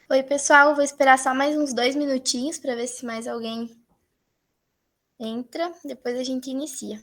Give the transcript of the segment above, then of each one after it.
Oi, pessoal, vou esperar só mais uns 2 minutinhos para ver se mais alguém entra, depois a gente inicia.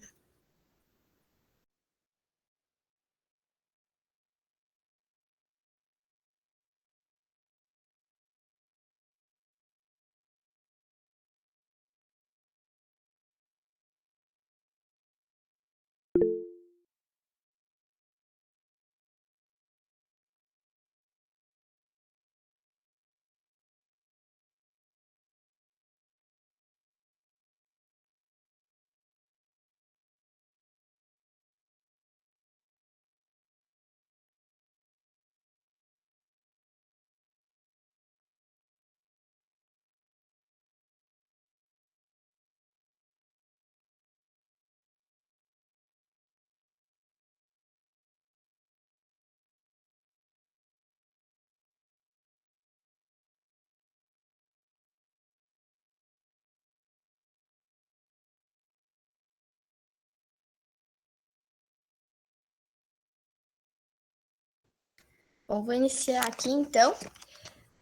Bom, vou iniciar aqui então.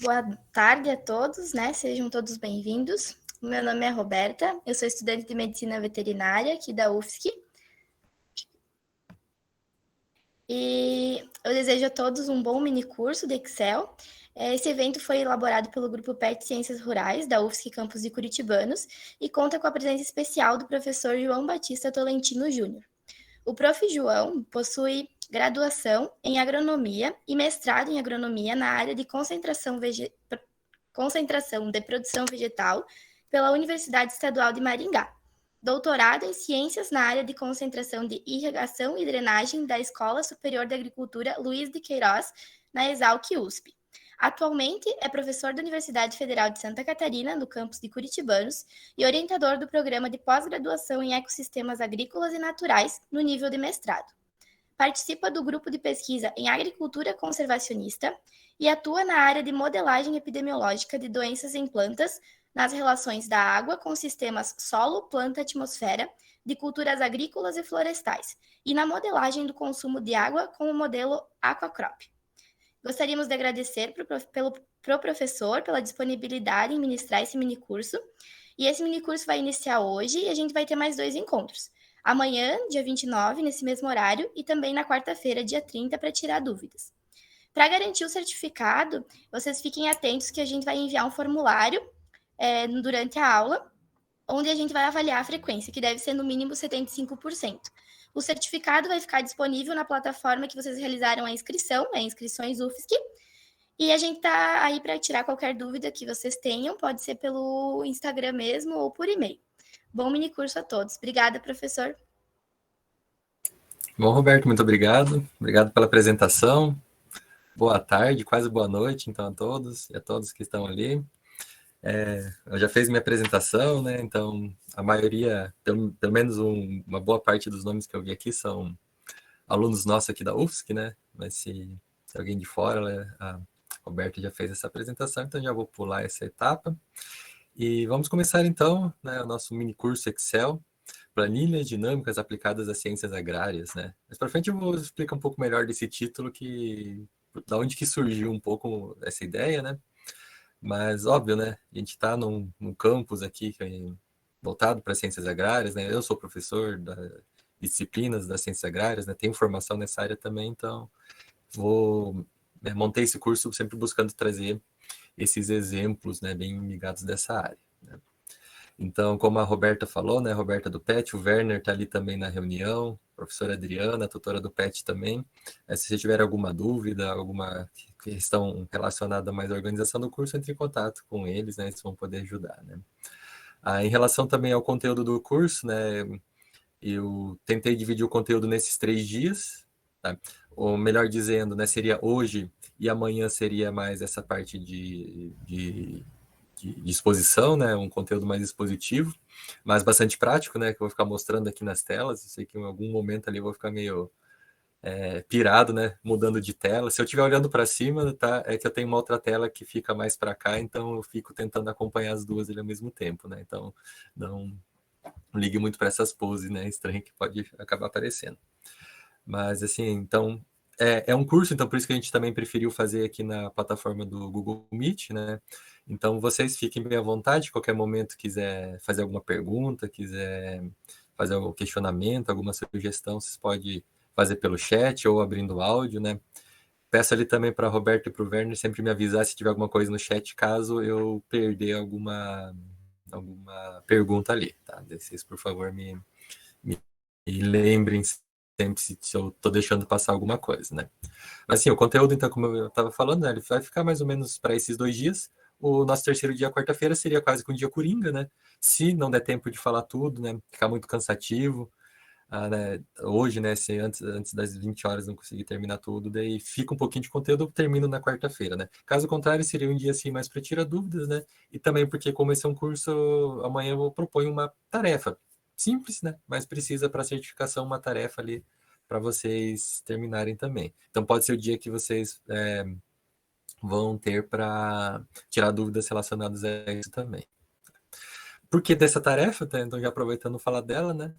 Boa tarde a todos, né? Sejam todos bem-vindos. O meu nome é Roberta, eu sou estudante de medicina veterinária aqui da UFSC. E eu desejo a todos um bom mini curso de Excel. Esse evento foi elaborado pelo grupo PET Ciências Rurais da UFSC Campus de Curitibanos e conta com a presença especial do professor João Batista Tolentino Júnior. O Prof. João possui graduação em agronomia e mestrado em agronomia na área de concentração de produção vegetal pela Universidade Estadual de Maringá. Doutorado em ciências na área de concentração de irrigação e drenagem da Escola Superior de Agricultura Luiz de Queiroz, na Exalc-USP. Atualmente é professor da Universidade Federal de Santa Catarina, no campus de Curitibanos, e orientador do programa de pós-graduação em ecossistemas agrícolas e naturais no nível de mestrado. Participa do grupo de pesquisa em agricultura conservacionista e atua na área de modelagem epidemiológica de doenças em plantas, nas relações da água com sistemas solo, planta, atmosfera, de culturas agrícolas e florestais, e na modelagem do consumo de água com o modelo Aquacrop. Gostaríamos de agradecer pro professor pela disponibilidade em ministrar esse minicurso. E esse minicurso vai iniciar hoje e a gente vai ter mais 2 encontros. Amanhã, dia 29, nesse mesmo horário, e também na quarta-feira, dia 30, para tirar dúvidas. Para garantir o certificado, vocês fiquem atentos que a gente vai enviar um formulário durante a aula, onde a gente vai avaliar a frequência, que deve ser no mínimo 75%. O certificado vai ficar disponível na plataforma que vocês realizaram a inscrição, Inscrições UFSC, e a gente está aí para tirar qualquer dúvida que vocês tenham, pode ser pelo Instagram mesmo ou por e-mail. Bom minicurso a todos. Obrigada, professor. Bom, Roberto, muito obrigado. Obrigado pela apresentação. Boa tarde, quase boa noite, então, a todos e a todos que estão ali. Eu já fiz minha apresentação, né? Então, a maioria, pelo menos uma boa parte dos nomes que eu vi aqui são alunos nossos aqui da UFSC, né? Mas se alguém de fora, né? A Roberta já fez essa apresentação, então já vou pular essa etapa. E vamos começar, então, né, o nosso mini curso Excel, Planilhas Dinâmicas Aplicadas às Ciências Agrárias, né? Mas para frente eu vou explicar um pouco melhor desse título, da onde que surgiu um pouco essa ideia, né? Mas, óbvio, né? A gente está num campus aqui voltado para ciências agrárias, né? Eu sou professor das disciplinas das ciências agrárias, né? Tenho formação nessa área também, então montei esse curso sempre buscando trazer esses exemplos, né? Bem ligados dessa área, né? Então, como a Roberta falou, né? A Roberta do PET, o Werner está ali também na reunião, a professora Adriana, a tutora do PET também. Se você tiver alguma dúvida, alguma questão relacionada mais à organização do curso, entre em contato com eles, né? Eles vão poder ajudar, né? Em relação também ao conteúdo do curso, né? Eu tentei dividir o conteúdo nesses 3 dias, tá? Ou melhor dizendo, né? Seria hoje e amanhã seria mais essa parte de exposição, né? Um conteúdo mais expositivo, mas bastante prático, né? Que eu vou ficar mostrando aqui nas telas. Eu sei que em algum momento ali eu vou ficar meio pirado, né? Mudando de tela. Se eu estiver olhando para cima, tá? É que eu tenho uma outra tela que fica mais para cá, então eu fico tentando acompanhar as duas ali ao mesmo tempo, né? Então não ligue muito para essas poses, né? Estranhas que pode acabar aparecendo. Mas assim, então é um curso, então por isso que a gente também preferiu fazer aqui na plataforma do Google Meet, né? Então vocês fiquem bem à vontade, qualquer momento quiser fazer alguma pergunta, quiser fazer algum questionamento, alguma sugestão, vocês podem fazer pelo chat ou abrindo o áudio, né? Peço ali também para a Roberta e para o Werner sempre me avisar se tiver alguma coisa no chat, caso eu perder alguma pergunta ali, tá? Vocês, por favor, me lembrem sempre se eu estou deixando passar alguma coisa, né? Mas assim, o conteúdo, então, como eu estava falando, né, ele vai ficar mais ou menos para esses 2 dias. O nosso terceiro dia, quarta-feira, seria quase que um dia coringa, né? Se não der tempo de falar tudo, né? Ficar muito cansativo. Né, hoje, né, se antes das 20 horas não conseguir terminar tudo, daí fica um pouquinho de conteúdo, eu termino na quarta-feira, né? Caso contrário, seria um dia assim mais para tirar dúvidas, né? E também porque como esse é um curso, amanhã eu proponho uma tarefa simples, né? Mas precisa para certificação uma tarefa ali para vocês terminarem também. Então pode ser o dia que vocês vão ter para tirar dúvidas relacionadas a isso também. Por que dessa tarefa? Tá? Então já aproveitando falar dela, né?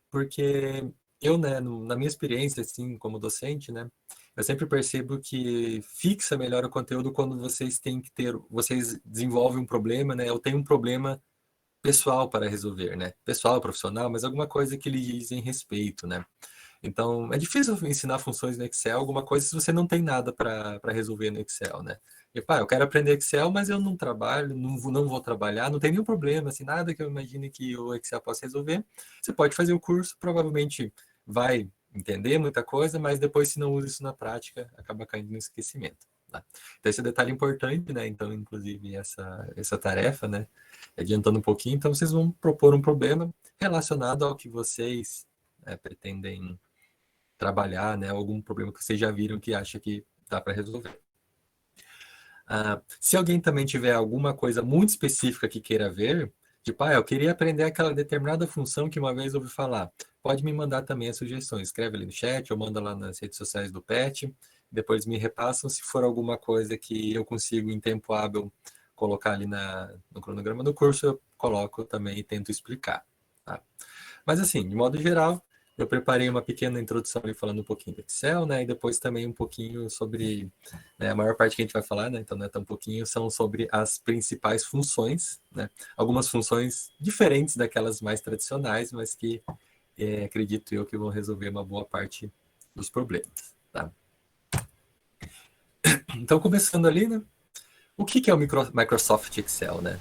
Porque eu, né, na minha experiência, assim, como docente, né, eu sempre percebo que fixa melhor o conteúdo quando vocês têm que ter, vocês desenvolvem um problema, né, ou tem um problema pessoal para resolver, né, pessoal, profissional, mas alguma coisa que lhe dizem respeito, né. Então, é difícil ensinar funções no Excel, alguma coisa se você não tem nada para resolver no Excel, né? E, pá, eu quero aprender Excel, mas eu não trabalho, não vou trabalhar, não tem nenhum problema, assim, nada que eu imagine que o Excel possa resolver. Você pode fazer o curso, provavelmente vai entender muita coisa, mas depois, se não usa isso na prática, acaba caindo no esquecimento. Tá? Então, esse é um detalhe importante, né? Então, inclusive, essa tarefa, né? Adiantando um pouquinho, então, vocês vão propor um problema relacionado ao que vocês pretendem trabalhar, né? Algum problema que vocês já viram que acha que dá para resolver. Se alguém também tiver alguma coisa muito específica que queira ver, tipo, eu queria aprender aquela determinada função que uma vez eu ouvi falar, pode me mandar também as sugestões. Escreve ali no chat ou manda lá nas redes sociais do PET. Depois me repassam se for alguma coisa que eu consigo em tempo hábil colocar ali no cronograma do curso, eu coloco também e tento explicar. Tá? Mas assim, de modo geral, eu preparei uma pequena introdução ali falando um pouquinho do Excel, né? E depois também um pouquinho sobre, né, a maior parte que a gente vai falar, né? Então não é tão pouquinho, são sobre as principais funções, né? Algumas funções diferentes daquelas mais tradicionais, mas que acredito eu que vão resolver uma boa parte dos problemas, tá? Então começando ali, né? O que é o Microsoft Excel, né?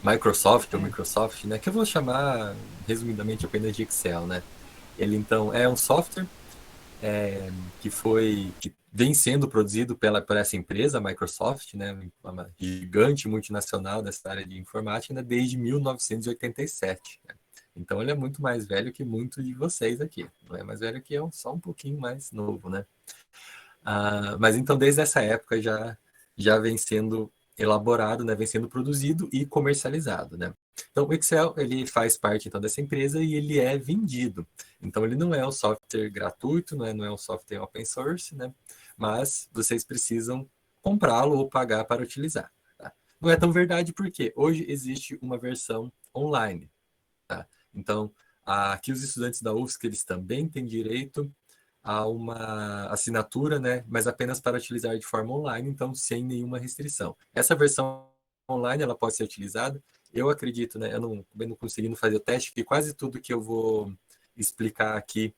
Microsoft ou Microsoft, né? Que eu vou chamar resumidamente apenas de Excel, né? Ele então é um software que vem sendo produzido por essa empresa, a Microsoft, né, uma gigante multinacional dessa área de informática, né, desde 1987. Né? Então ele é muito mais velho que muitos de vocês aqui. Não é mais velho que eu, só um pouquinho mais novo, né? Mas então desde essa época já vem sendo elaborado, né, vem sendo produzido e comercializado, né? Então o Excel ele faz parte então dessa empresa e ele é vendido. Então ele não é um software gratuito, não é um software open source, né? Mas vocês precisam comprá-lo ou pagar para utilizar. Tá? Não é tão verdade porque hoje existe uma versão online. Tá? Então aqui os estudantes da UFSC eles também têm direito a uma assinatura, né, mas apenas para utilizar de forma online, então sem nenhuma restrição. Essa versão online ela pode ser utilizada. Eu acredito, né, eu não conseguindo fazer o teste, que quase tudo que eu vou explicar aqui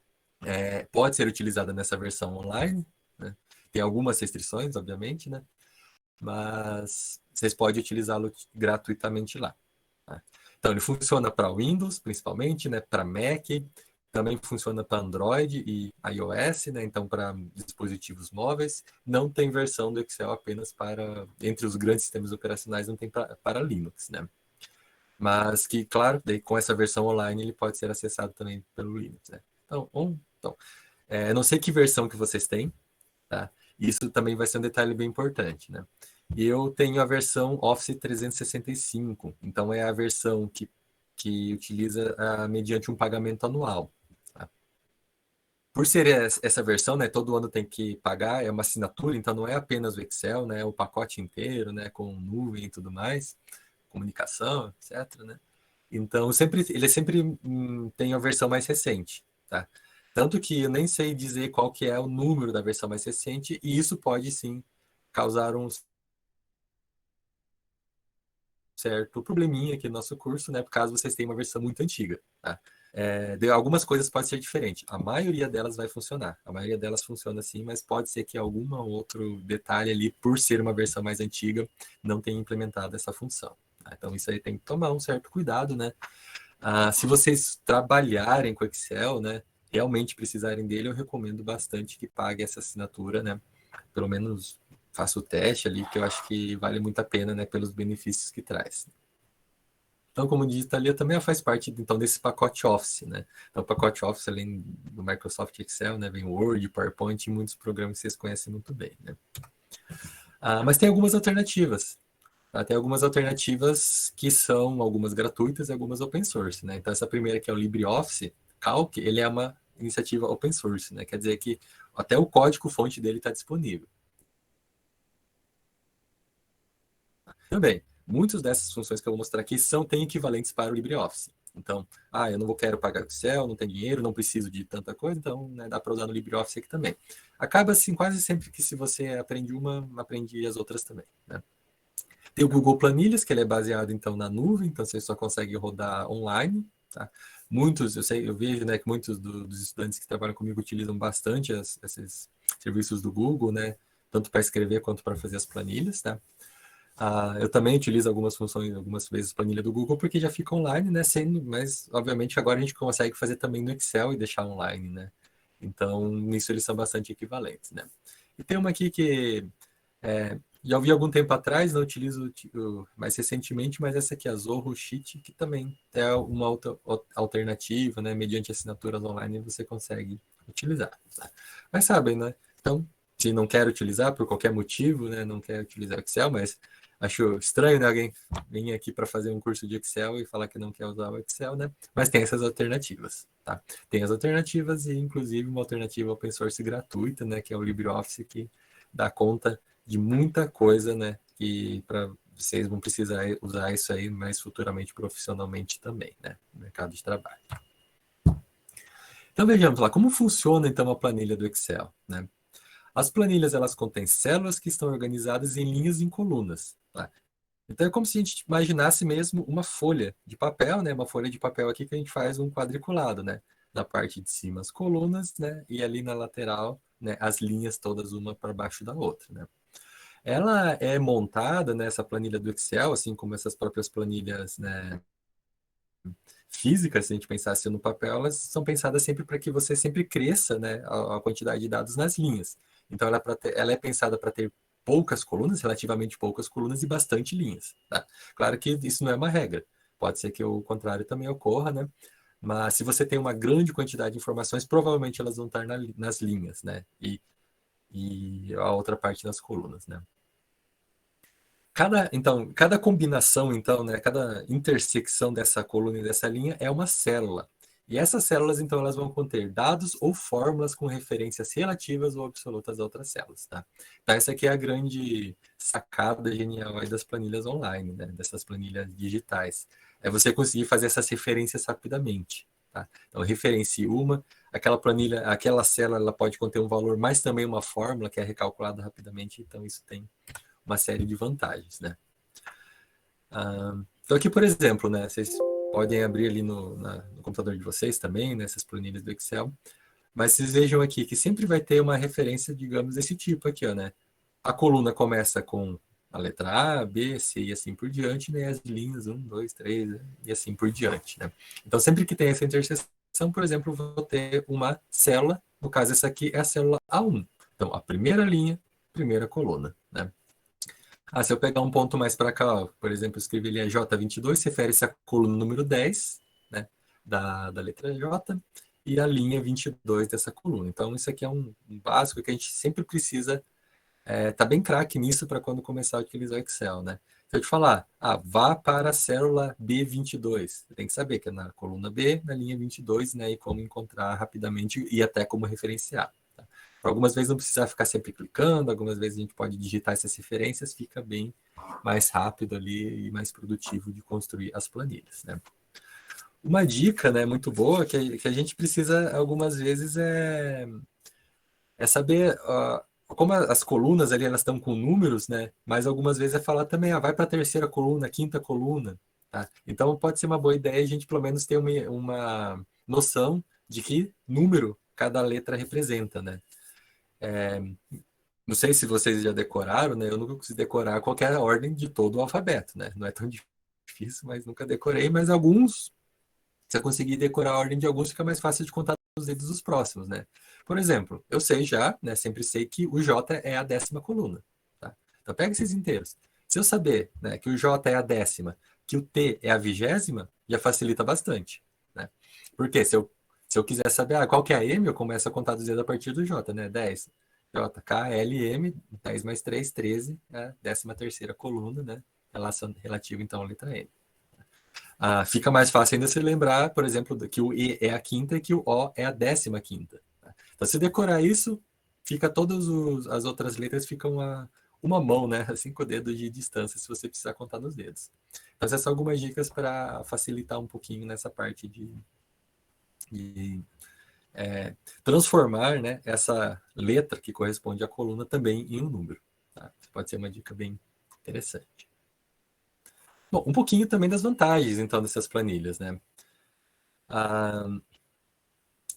pode ser utilizada nessa versão online. Né? Tem algumas restrições, obviamente, né? Mas vocês podem utilizá-lo gratuitamente lá. Tá? Então, ele funciona para Windows, principalmente, né? Para Mac, também funciona para Android e iOS, né? Então, para dispositivos móveis. Não tem versão do Excel apenas entre os grandes sistemas operacionais, não tem para Linux, né? Mas que, claro, daí, com essa versão online, ele pode ser acessado também pelo Linux, né? Então, não sei que versão que vocês têm, tá? Isso também vai ser um detalhe bem importante, né? E eu tenho a versão Office 365, então é a versão que utiliza mediante um pagamento anual. Tá? Por ser essa versão, né, todo ano tem que pagar, é uma assinatura, então não é apenas o Excel, né, o pacote inteiro, né, com nuvem e tudo mais, comunicação, etc, né? Então, ele sempre tem a versão mais recente, tá? Tanto que eu nem sei dizer qual que é o número da versão mais recente, e isso pode sim causar um certo probleminha aqui no nosso curso, né? Caso vocês tenham uma versão muito antiga, tá? Algumas coisas podem ser diferentes. A maioria delas vai funcionar. A maioria delas funciona assim, mas pode ser que algum outro detalhe ali, por ser uma versão mais antiga, não tenha implementado essa função. Tá? Então isso aí tem que tomar um certo cuidado, né? Se vocês trabalharem com Excel, né? Realmente precisarem dele, eu recomendo bastante que pague essa assinatura, né? Pelo menos faça o teste ali, que eu acho que vale muito a pena, né? Pelos benefícios que traz. Então, como digitalia também faz parte então desse pacote Office, né? Então, o pacote Office, além do Microsoft Excel, né? Vem Word, PowerPoint e muitos programas que vocês conhecem muito bem, né? Mas tem algumas alternativas. Tá? Tem algumas alternativas que são algumas gratuitas e algumas open source, né? Então, essa primeira que é o LibreOffice Calc, ele é uma iniciativa open source, né? Quer dizer que até o código-fonte dele está disponível. Também, muitas dessas funções que eu vou mostrar aqui têm equivalentes para o LibreOffice. Então, eu não quero pagar Excel, não tenho dinheiro, não preciso de tanta coisa, então né, dá para usar no LibreOffice aqui também. Acaba assim, quase sempre que se você aprende uma, aprende as outras também, né? Tem o Google Planilhas, que ele é baseado então na nuvem, então você só consegue rodar online, tá? Muitos, eu vejo, né, que muitos dos estudantes que trabalham comigo utilizam bastante esses serviços do Google, né, tanto para escrever quanto para fazer as planilhas, tá? Eu também utilizo algumas funções, algumas vezes planilha do Google, porque já fica online, né? Mas, obviamente, agora a gente consegue fazer também no Excel e deixar online, né? Então, nisso eles são bastante equivalentes, né? E tem uma aqui que já ouvi algum tempo atrás, não utilizo mais recentemente, mas essa aqui, a Zorro Sheet, que também é uma outra alternativa, né? Mediante assinaturas online você consegue utilizar. Tá? Mas sabem, né? Então, se não quer utilizar por qualquer motivo, né? Não quer utilizar Excel, mas acho estranho, né? Alguém vir aqui para fazer um curso de Excel e falar que não quer usar o Excel, né? Mas tem essas alternativas, tá? Tem as alternativas e, inclusive, uma alternativa open source gratuita, né? Que é o LibreOffice, que dá conta de muita coisa, né? E para vocês vão precisar usar isso aí mais futuramente profissionalmente também, né? No mercado de trabalho. Então vejamos lá como funciona então a planilha do Excel, né? As planilhas elas contêm células que estão organizadas em linhas e em colunas, tá? Então é como se a gente imaginasse mesmo uma folha de papel, né? Uma folha de papel aqui que a gente faz um quadriculado, né? Na parte de cima as colunas, né? E ali na lateral, né? As linhas todas uma para baixo da outra, né? Ela é montada nessa planilha do Excel, assim como essas próprias planilhas, né, físicas, se a gente pensasse no papel, elas são pensadas sempre para que você sempre cresça, né, a quantidade de dados nas linhas. Então, ela é pensada para ter poucas colunas, relativamente poucas colunas e bastante linhas. Tá? Claro que isso não é uma regra. Pode ser que o contrário também ocorra, né? Mas se você tem uma grande quantidade de informações, provavelmente elas vão estar nas linhas, né? E a outra parte nas colunas, né? Cada combinação, então, né, cada intersecção dessa coluna e dessa linha é uma célula. E essas células, então, elas vão conter dados ou fórmulas com referências relativas ou absolutas a outras células, tá? Então, essa aqui é a grande sacada genial aí das planilhas online, né, dessas planilhas digitais. É você conseguir fazer essas referências rapidamente, tá? Então, referencie uma, aquela planilha, aquela célula, ela pode conter um valor, mas também uma fórmula que é recalculada rapidamente, então isso tem uma série de vantagens, né? Então aqui, por exemplo, né, vocês podem abrir ali no computador de vocês também, nessas planilhas do Excel, mas vocês vejam aqui que sempre vai ter uma referência, digamos, desse tipo aqui, ó, né? A coluna começa com a letra A, B, C e assim por diante, né? As linhas 1, 2, 3 e assim por diante, né? Então sempre que tem essa interseção, por exemplo, vou ter uma célula, no caso essa aqui é a célula A1. Então a primeira linha, primeira coluna, né? Se eu pegar um ponto mais para cá, ó, por exemplo, eu escrevi ali a J22, refere-se à coluna número 10, né, da letra J, e a linha 22 dessa coluna. Então, isso aqui é um básico que a gente sempre precisa tá bem craque nisso para quando começar a utilizar o Excel, né? Se eu te falar, vá para a célula B22, você tem que saber que é na coluna B, na linha 22, né, e como encontrar rapidamente e até como referenciar. Tá? Algumas vezes não precisa ficar sempre clicando, algumas vezes a gente pode digitar essas referências, fica bem mais rápido ali e mais produtivo de construir as planilhas, né? Uma dica, né, muito boa que a gente precisa algumas vezes é saber como as colunas ali elas estão com números, né? Mas algumas vezes é falar também, vai para a terceira coluna, quinta coluna, tá? Então pode ser uma boa ideia a gente pelo menos ter uma noção de que número cada letra representa, né? Não sei se vocês já decoraram, né? Eu nunca consegui decorar qualquer ordem de todo o alfabeto, né? Não é tão difícil, mas nunca decorei. Mas alguns, se eu conseguir decorar a ordem de alguns, fica mais fácil de contar os dedos dos próximos, né? Por exemplo, eu sei já, né? Sempre sei que o J é a 10ª coluna, tá? Então pega esses inteiros. Se eu saber, né, que o J é a 10ª, que o T é a 20ª, já facilita bastante, né? Porque se eu quiser saber qual que é a M, eu começo a contar dos dedos a partir do J, né? 10. J, K, L, M, 10 mais 3, 13, é a 13ª coluna, né? Relativo, então, à letra M. Fica mais fácil ainda se lembrar, por exemplo, que o E é a quinta e que o O é a 15ª. Então, se decorar isso, fica as outras letras ficam uma mão, né? A 5 dedos de distância, se você precisar contar nos dedos. Então, essas são algumas dicas para facilitar um pouquinho nessa parte de transformar, né, essa letra que corresponde à coluna também em um número. Tá? Isso pode ser uma dica bem interessante. Bom, um pouquinho também das vantagens, então, dessas planilhas, né?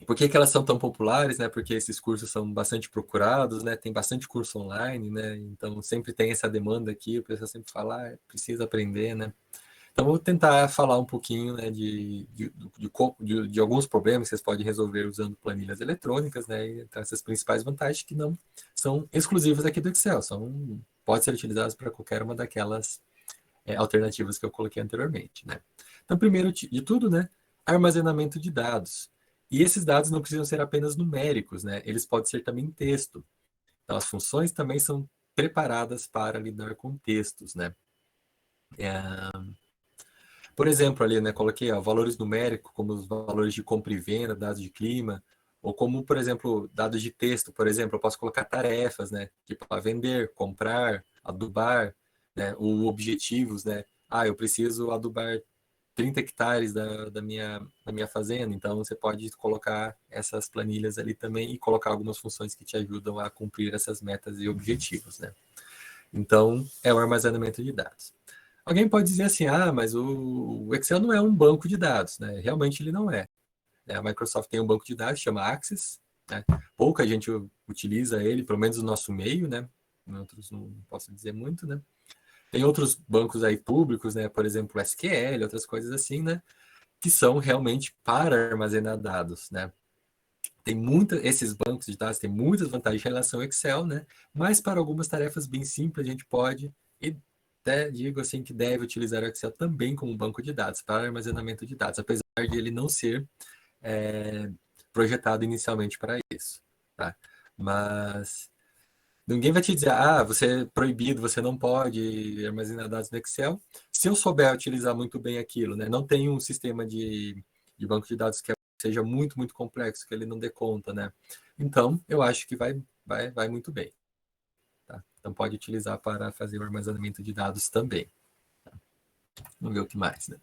Por que elas são tão populares, né? Porque esses cursos são bastante procurados, né? Tem bastante curso online, né? Então, sempre tem essa demanda aqui, o pessoal sempre fala, precisa aprender, né? Então, vou tentar falar um pouquinho, né, de alguns problemas que vocês podem resolver usando planilhas eletrônicas, né? Então, essas principais vantagens que não são exclusivas aqui do Excel, pode ser utilizadas para qualquer uma daquelas alternativas que eu coloquei anteriormente, né? Então, primeiro de tudo, né, armazenamento de dados. E esses dados não precisam ser apenas numéricos, né? Eles podem ser também texto. Então, as funções também são preparadas para lidar com textos, né? Por exemplo, ali, né, coloquei valores numéricos, como os valores de compra e venda, dados de clima, ou como, por exemplo, dados de texto, por exemplo, eu posso colocar tarefas, né, tipo vender, comprar, adubar, né, ou objetivos, né, eu preciso adubar 30 hectares da minha fazenda, então você pode colocar essas planilhas ali também e colocar algumas funções que te ajudam a cumprir essas metas e objetivos, né. Então, é o armazenamento de dados. Alguém pode dizer assim, mas o Excel não é um banco de dados, né? Realmente ele não é. A Microsoft tem um banco de dados, chama Access, né? Pouca gente utiliza ele, pelo menos no nosso meio, né? Em outros não posso dizer muito, né? Tem outros bancos aí públicos, né? Por exemplo, o SQL, outras coisas assim, né? Que são realmente para armazenar dados, né? Esses bancos de dados têm muitas vantagens em relação ao Excel, né? Mas para algumas tarefas bem simples a gente pode e até digo assim que deve utilizar o Excel também como banco de dados para armazenamento de dados, apesar de ele não ser projetado inicialmente para isso, tá? Mas ninguém vai te dizer, você é proibido, você não pode armazenar dados no Excel. Se eu souber utilizar muito bem aquilo, né? Não tem um sistema de banco de dados que seja muito, muito complexo, que ele não dê conta, né? Então, eu acho que vai muito bem. Tá? Então, pode utilizar para fazer o armazenamento de dados também. Tá? Vamos ver o que mais, né?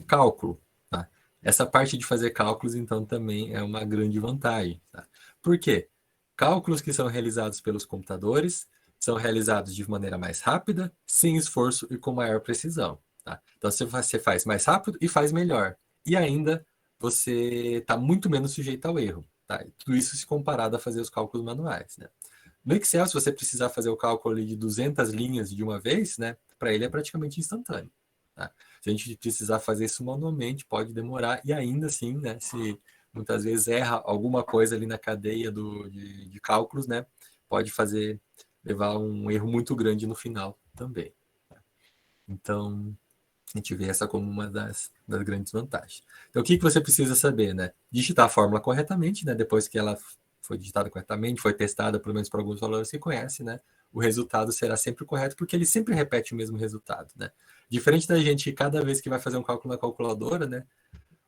Cálculo. Tá? Essa parte de fazer cálculos, então, também é uma grande vantagem. Tá? Por quê? Cálculos que são realizados pelos computadores são realizados de maneira mais rápida, sem esforço e com maior precisão. Tá? Então, você faz mais rápido e faz melhor. E ainda, você está muito menos sujeito ao erro. Tá? Tudo isso se comparado a fazer os cálculos manuais. Né? No Excel, se você precisar fazer o cálculo de 200 linhas de uma vez, né, para ele é praticamente instantâneo. Tá? Se a gente precisar fazer isso manualmente, pode demorar, e ainda assim, né, se muitas vezes erra alguma coisa ali na cadeia de cálculos, né, pode levar um erro muito grande no final também. Tá? Então, a gente vê essa como uma das grandes vantagens. Então, o que você precisa saber? Né? Digitar a fórmula corretamente, né? Depois que ela foi digitada corretamente, foi testada pelo menos para alguns valores que conhece, né? O resultado será sempre correto, porque ele sempre repete o mesmo resultado, né? Diferente da gente, cada vez que vai fazer um cálculo na calculadora, né?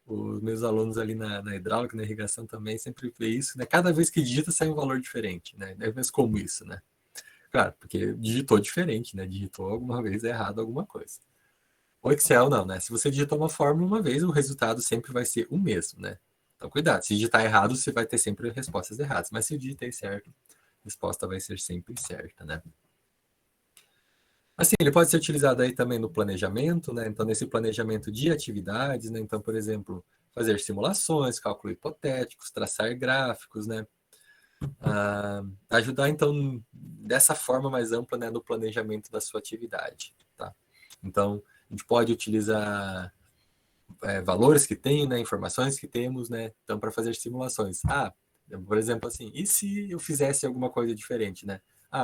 Os meus alunos ali na hidráulica, na irrigação também sempre vê isso, né? Cada vez que digita sai um valor diferente, né? Mas como isso, né? Claro, porque digitou diferente, né? Digitou alguma vez errado alguma coisa. O Excel não, né? Se você digitar uma fórmula uma vez, o resultado sempre vai ser o mesmo, né? Então, cuidado. Se digitar errado, você vai ter sempre respostas erradas. Mas se eu digitei certo, a resposta vai ser sempre certa, né? Assim, ele pode ser utilizado aí também no planejamento, né? Então, nesse planejamento de atividades, né? Então, por exemplo, fazer simulações, cálculos hipotéticos, traçar gráficos, né? Ajudar, então, dessa forma mais ampla, né, no planejamento da sua atividade, tá? Então, a gente pode utilizar valores que tem, né, informações que temos, né, então para fazer simulações. Por exemplo, assim, e se eu fizesse alguma coisa diferente, né?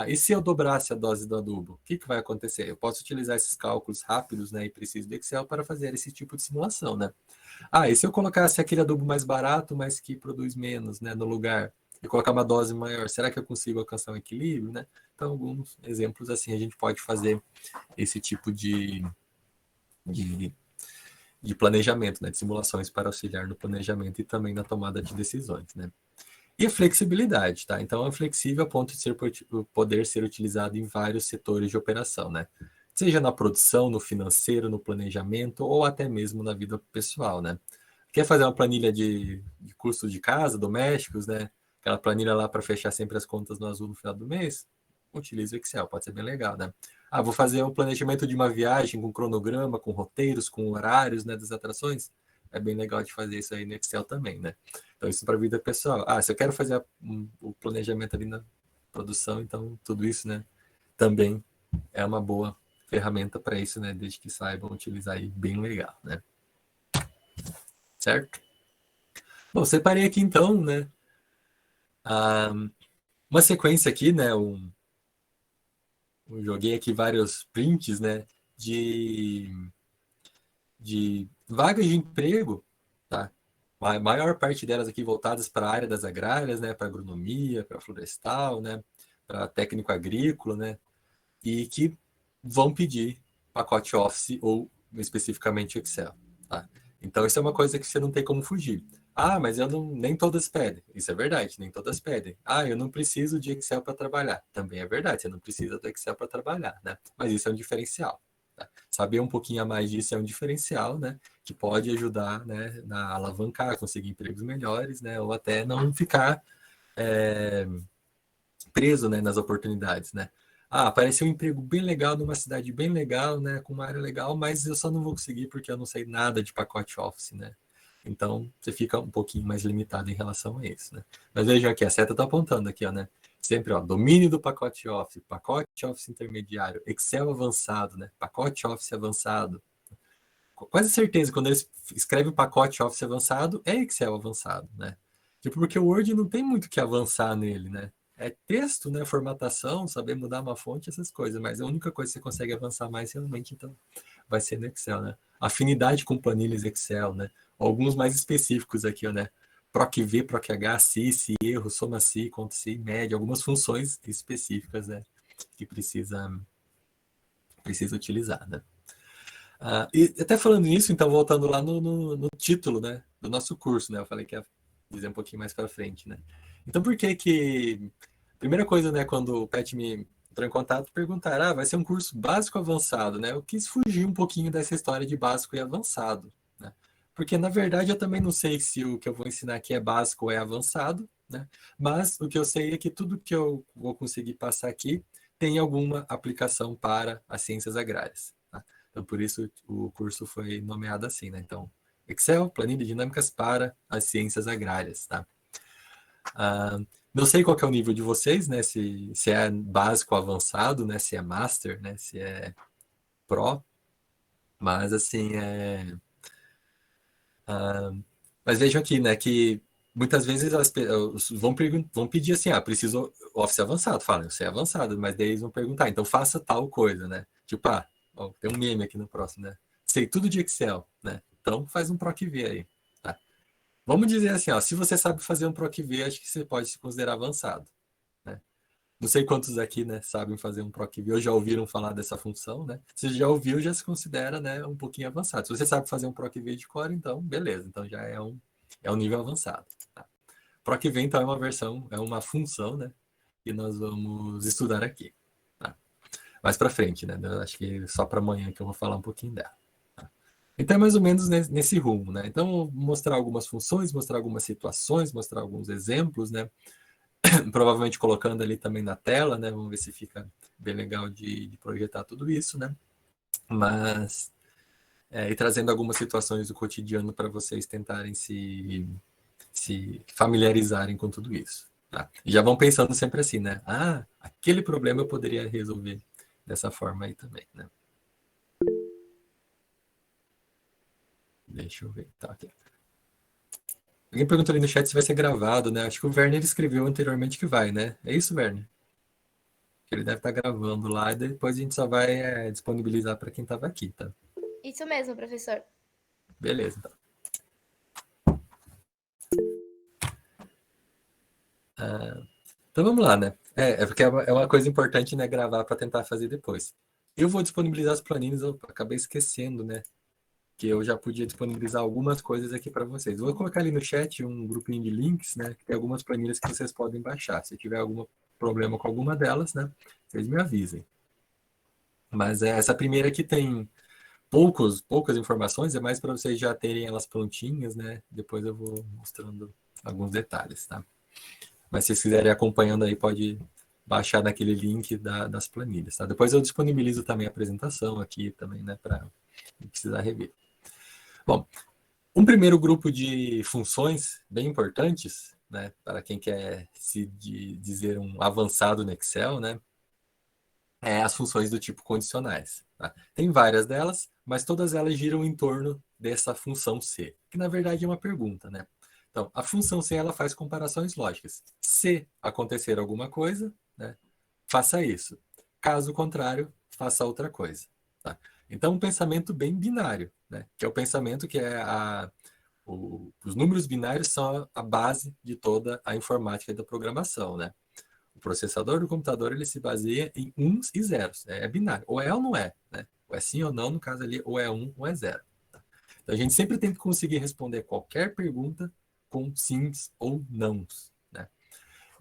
E se eu dobrasse a dose do adubo, o que vai acontecer? Eu posso utilizar esses cálculos rápidos, né, e precisos do Excel para fazer esse tipo de simulação, né? E se eu colocasse aquele adubo mais barato, mas que produz menos, né, no lugar, e colocar uma dose maior, será que eu consigo alcançar um equilíbrio, né? Então, alguns exemplos assim a gente pode fazer esse tipo de, de planejamento, né, de simulações para auxiliar no planejamento e também na tomada de decisões, né? E a flexibilidade, tá? Então, é flexível a ponto de poder ser utilizado em vários setores de operação, né? Seja na produção, no financeiro, no planejamento ou até mesmo na vida pessoal, né? Quer fazer uma planilha de custos de casa, domésticos, né? Aquela planilha lá para fechar sempre as contas no azul no final do mês? Utilize o Excel, pode ser bem legal, né? Vou fazer um planejamento de uma viagem com cronograma, com roteiros, com horários, né, das atrações. É bem legal de fazer isso aí no Excel também, né? Então, isso para a vida pessoal. Se eu quero fazer o planejamento ali na produção, então tudo isso, né, também é uma boa ferramenta para isso, né? Desde que saibam utilizar aí, bem legal, né? Certo? Bom, separei aqui então, né, uma sequência aqui, né, eu joguei aqui vários prints, né, de vagas de emprego, tá? A maior parte delas aqui voltadas para a área das agrárias, né, para agronomia, para florestal, né, para técnico agrícola, né, e que vão pedir pacote Office ou especificamente Excel, tá? Então isso é uma coisa que você não tem como fugir. Mas eu não, nem todas pedem. Isso é verdade, nem todas pedem. Eu não preciso de Excel para trabalhar. Também é verdade, você não precisa do Excel para trabalhar, né? Mas isso é um diferencial. Tá? Saber um pouquinho a mais disso é um diferencial, né? Que pode ajudar, né, na alavancar, conseguir empregos melhores, né? Ou até não ficar preso, né, nas oportunidades, né? Apareceu um emprego bem legal numa cidade bem legal, né, com uma área legal, mas eu só não vou conseguir porque eu não sei nada de pacote Office, né? Então, você fica um pouquinho mais limitado em relação a isso, né? Mas veja aqui, a seta está apontando aqui, ó, né? Sempre, ó, domínio do pacote Office intermediário, Excel avançado, né? Pacote Office avançado. Quase certeza, quando eles escrevem pacote Office avançado, é Excel avançado, né? Tipo, porque o Word não tem muito que avançar nele, né? É texto, né? Formatação, saber mudar uma fonte, essas coisas. Mas a única coisa que você consegue avançar mais realmente, então, vai ser no Excel, né? Afinidade com planilhas Excel, né? Alguns mais específicos aqui, ó, né? PROC-V, PROC-H, se erro, soma se, conta se, média, algumas funções específicas, né? Que precisa utilizar, né? E até falando nisso, então, voltando lá no título, né, do nosso curso, né? Eu falei que ia dizer um pouquinho mais para frente, né? Então, por que que... Primeira coisa, né, quando o Pet me entrou em contato, perguntaram, vai ser um curso básico avançado, né? Eu quis fugir um pouquinho dessa história de básico e avançado, né? Porque, na verdade, eu também não sei se o que eu vou ensinar aqui é básico ou é avançado, né? Mas o que eu sei é que tudo que eu vou conseguir passar aqui tem alguma aplicação para as ciências agrárias, tá? Então, por isso o curso foi nomeado assim, né? Então, Excel, planilha dinâmicas para as ciências agrárias, tá? Não sei qual que é o nível de vocês, né? Se é básico, avançado, né? Se é master, né? Se é pro, mas assim mas vejam aqui, né? Que muitas vezes vão pedir assim, preciso Office avançado, falam, você é avançado, mas daí eles vão perguntar, então faça tal coisa, né? Tipo, tem um meme aqui no próximo, né? Sei tudo de Excel, né? Então faz um PROC-V aí, tá? Vamos dizer assim, se você sabe fazer um PROC-V, acho que você pode se considerar avançado, né? Não sei quantos aqui, né, sabem fazer um PROC-V ou já ouviram falar dessa função, né? Se já ouviu, já se considera, né, um pouquinho avançado. Se você sabe fazer um PROC-V de core, então, beleza. Então, já é um nível avançado. Tá? PROC-V, então, é uma versão, é uma função, né, que nós vamos estudar aqui. Tá? Mais para frente, né? Eu acho que só para amanhã que eu vou falar um pouquinho dela. Então é mais ou menos nesse rumo, né? Então, mostrar algumas funções, mostrar algumas situações, mostrar alguns exemplos, né? Provavelmente colocando ali também na tela, né? Vamos ver se fica bem legal de projetar tudo isso, né? Mas, e trazendo algumas situações do cotidiano para vocês tentarem se familiarizarem com tudo isso. Tá? E já vão pensando sempre assim, né? Ah, aquele problema eu poderia resolver dessa forma aí também, né? Deixa eu ver. Tá, aqui. Alguém perguntou ali no chat se vai ser gravado, né? Acho que o Werner escreveu anteriormente que vai, né? É isso, Werner? Que ele deve estar gravando lá e depois a gente só vai disponibilizar para quem estava aqui, tá? Isso mesmo, professor. Beleza, então. Então vamos lá, né? Porque é uma coisa importante, né? Gravar para tentar fazer depois. Eu vou disponibilizar as planilhas, eu acabei esquecendo, né? Que eu já podia disponibilizar algumas coisas aqui para vocês. Vou colocar ali no chat um grupinho de links, né? Que tem algumas planilhas que vocês podem baixar. Se tiver algum problema com alguma delas, né? Vocês me avisem. Mas essa primeira aqui tem poucas informações, é mais para vocês já terem elas prontinhas, né? Depois eu vou mostrando alguns detalhes, tá? Mas se vocês quiserem acompanhando aí, pode baixar naquele link das planilhas, tá? Depois eu disponibilizo também a apresentação aqui também, né? Para precisar rever. Bom, um primeiro grupo de funções bem importantes, né? Para quem quer se dizer um avançado no Excel, né? As funções do tipo condicionais. Tá? Tem várias delas, mas todas elas giram em torno dessa função C, que na verdade é uma pergunta, né? Então, a função C ela faz comparações lógicas. Se acontecer alguma coisa, né, faça isso. Caso contrário, faça outra coisa. Tá? Então, um pensamento bem binário, né? Que é o pensamento que os números binários são a base de toda a informática da programação, né? O processador do computador ele se baseia em uns e zeros. É binário. Ou é ou não é. Né? Ou é sim ou não, no caso ali, ou é um ou é zero. Tá? Então a gente sempre tem que conseguir responder qualquer pergunta com sims ou nãos. Né?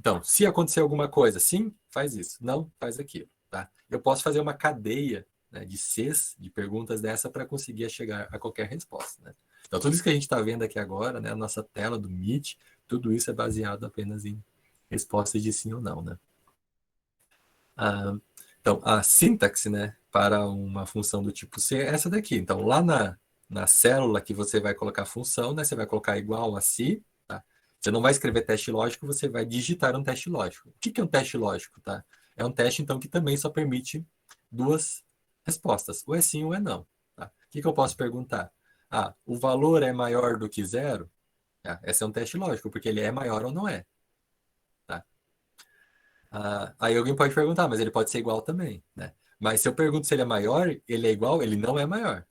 Então, se acontecer alguma coisa, sim, faz isso. Não, faz aquilo. Tá? Eu posso fazer uma cadeia, né, de Cs, de perguntas dessa, para conseguir chegar a qualquer resposta. Né? Então, tudo isso que a gente está vendo aqui agora, né, a nossa tela do Meet, tudo isso é baseado apenas em respostas de sim ou não. Né? Ah, então, a sintaxe, né, para uma função do tipo C é essa daqui. Então, lá na célula que você vai colocar a função, né, você vai colocar igual a si, tá? Você não vai escrever teste lógico, você vai digitar um teste lógico. O que é um teste lógico, tá? É um teste, então, que também só permite duas respostas, ou é sim ou é não. Tá? O que eu posso perguntar? Ah, o valor é maior do que zero? Ah, esse é um teste lógico, porque ele é maior ou não é. Tá? Aí alguém pode perguntar, mas ele pode ser igual também, né? Mas se eu pergunto se ele é maior, ele é igual, ele não é maior.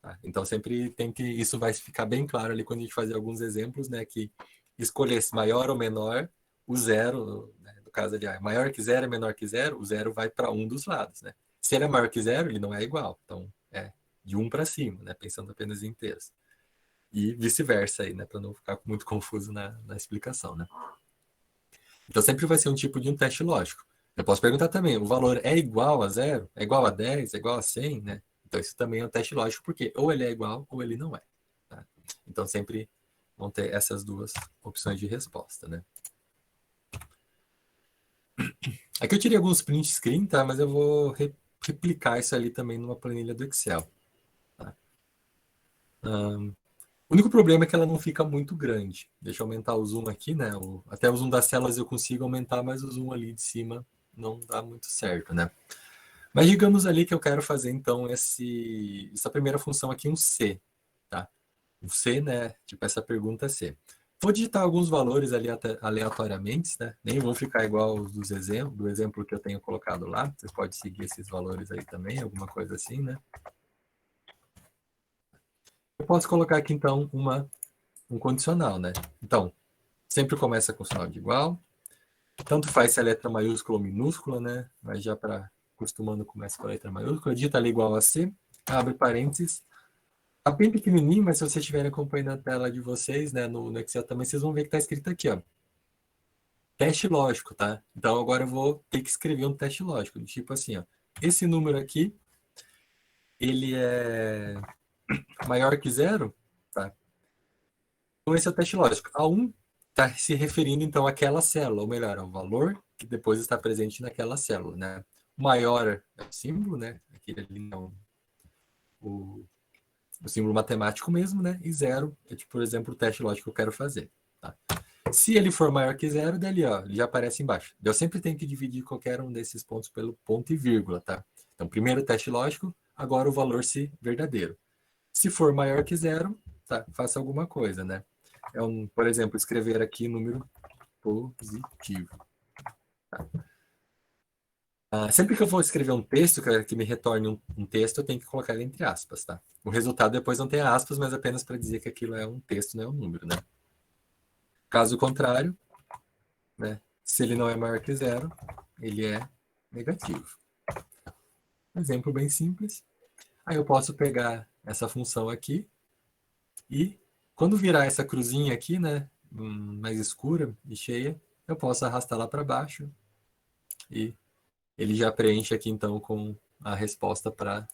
Tá? Então sempre tem que isso vai ficar bem claro ali quando a gente fazer alguns exemplos, né? Que escolher se maior ou menor, o zero, né, no caso ali, maior que zero é menor que zero, o zero vai para um dos lados, né? Se ele é maior que zero, ele não é igual. Então é de um para cima, né? Pensando apenas em inteiros. E vice-versa aí, né? Para não ficar muito confuso na explicação, né? Então sempre vai ser um tipo de um teste lógico. Eu posso perguntar também, o valor é igual a zero? É igual a 10? É igual a 100? Né? Então isso também é um teste lógico, porque ou ele é igual ou ele não é. Tá? Então sempre vão ter essas duas opções de resposta. Né? Aqui eu tirei alguns print screen, tá? Mas eu vou replicar isso ali também numa planilha do Excel. Tá? O único problema é que ela não fica muito grande. Deixa eu aumentar o zoom aqui, né? Até o zoom das células eu consigo aumentar, mas o zoom ali de cima não dá muito certo, né? Mas digamos ali que eu quero fazer, então, essa primeira função aqui, um C, tá? Um C, né? Tipo, essa pergunta C. Vou digitar alguns valores ali aleatoriamente, né? Nem vão ficar igual os do exemplo que eu tenho colocado lá. Vocês podem seguir esses valores aí também, alguma coisa assim, né? Eu posso colocar aqui, então, um condicional, né? Então, sempre começa com sinal de igual. Tanto faz se é letra maiúscula ou minúscula, né? Mas já para acostumando começa com a letra maiúscula. Digita ali igual a C, abre parênteses. Tá bem pequenininho, mas se vocês estiverem acompanhando a tela de vocês, né, no Excel também, vocês vão ver que está escrito aqui, ó. Teste lógico, tá? Então agora eu vou ter que escrever um teste lógico, do tipo assim, ó. Esse número aqui, ele é maior que zero, tá? Então esse é o teste lógico. A 1 está se referindo, então, àquela célula, ou melhor, ao valor que depois está presente naquela célula, né? Maior é o símbolo, né? Aquele ali não, o símbolo matemático mesmo, né? E zero é, tipo, por exemplo, o teste lógico que eu quero fazer. Tá? Se ele for maior que zero, dali, ó, ele já aparece embaixo. Eu sempre tenho que dividir qualquer um desses pontos pelo ponto e vírgula, tá? Então, primeiro teste lógico, agora o valor se verdadeiro. Se for maior que zero, tá? Faça alguma coisa, né? Por exemplo, escrever aqui número positivo. Tá? Sempre que eu vou escrever um texto, que me retorne um texto, eu tenho que colocar ele entre aspas, tá? O resultado depois não tem aspas, mas apenas para dizer que aquilo é um texto, não é um número, né? Caso contrário, né? Se ele não é maior que zero, ele é negativo. Exemplo bem simples. Aí eu posso pegar essa função aqui e quando virar essa cruzinha aqui, né, mais escura e cheia, eu posso arrastar lá para baixo e ele já preenche aqui então com a resposta para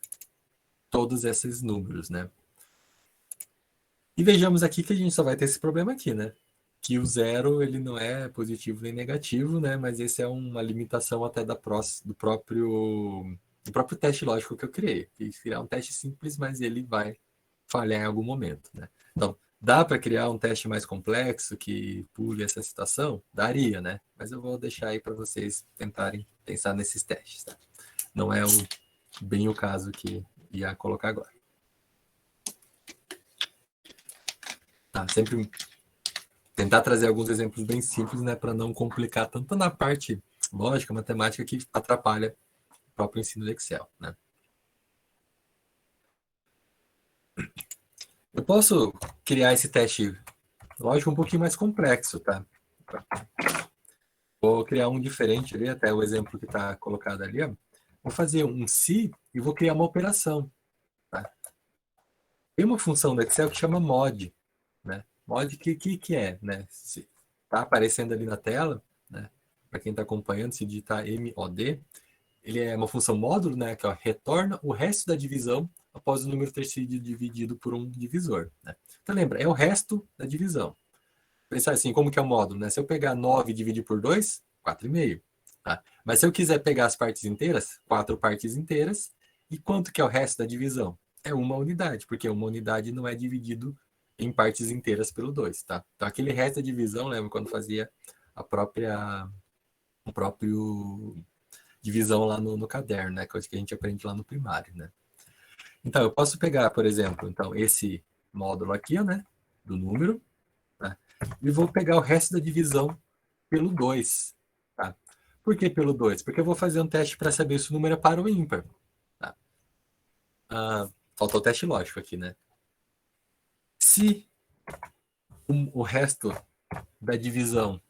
todos esses números, né? E vejamos aqui que a gente só vai ter esse problema aqui, né? Que o zero ele não é positivo nem negativo, né? Mas esse é uma limitação até do próprio teste lógico que eu criei. Fiz criar um teste simples, mas ele vai falhar em algum momento, né? Então, dá para criar um teste mais complexo que pule essa situação? Daria, né? Mas eu vou deixar aí para vocês tentarem pensar nesses testes, tá? Não é bem o caso que ia colocar agora. Tá? Sempre tentar trazer alguns exemplos bem simples, né, para não complicar tanto na parte lógica, matemática, que atrapalha o próprio ensino do Excel, né? Eu posso criar esse teste lógico um pouquinho mais complexo, tá? Vou criar um diferente ali, até o exemplo que está colocado ali. Ó. Vou fazer um se e vou criar uma operação. Tá? Tem uma função do Excel que chama mod. Né? Mod que é? Né? Está aparecendo ali na tela, né? Para quem está acompanhando, se digitar MOD, ele é uma função módulo, né? Que ó, retorna o resto da divisão após o número ter sido dividido por um divisor. Né? Então lembra, é o resto da divisão. Pensar assim, como que é o módulo? Né? Se eu pegar 9 e dividir por 2, 4,5. Tá? Mas se eu quiser pegar as partes inteiras, 4 partes inteiras, e quanto que é o resto da divisão? É uma unidade, porque uma unidade não é dividido em partes inteiras pelo 2. Tá? Então aquele resto da divisão, lembra quando fazia o próprio divisão lá no caderno, né? Coisa que a gente aprende lá no primário, né? Então, eu posso pegar, por exemplo, então, esse módulo aqui, né? Do número, tá? E vou pegar o resto da divisão pelo 2. Tá? Por que pelo 2? Porque eu vou fazer um teste para saber se o número é par ou ímpar. Tá? Faltou o teste lógico aqui, né? Se o resto da divisão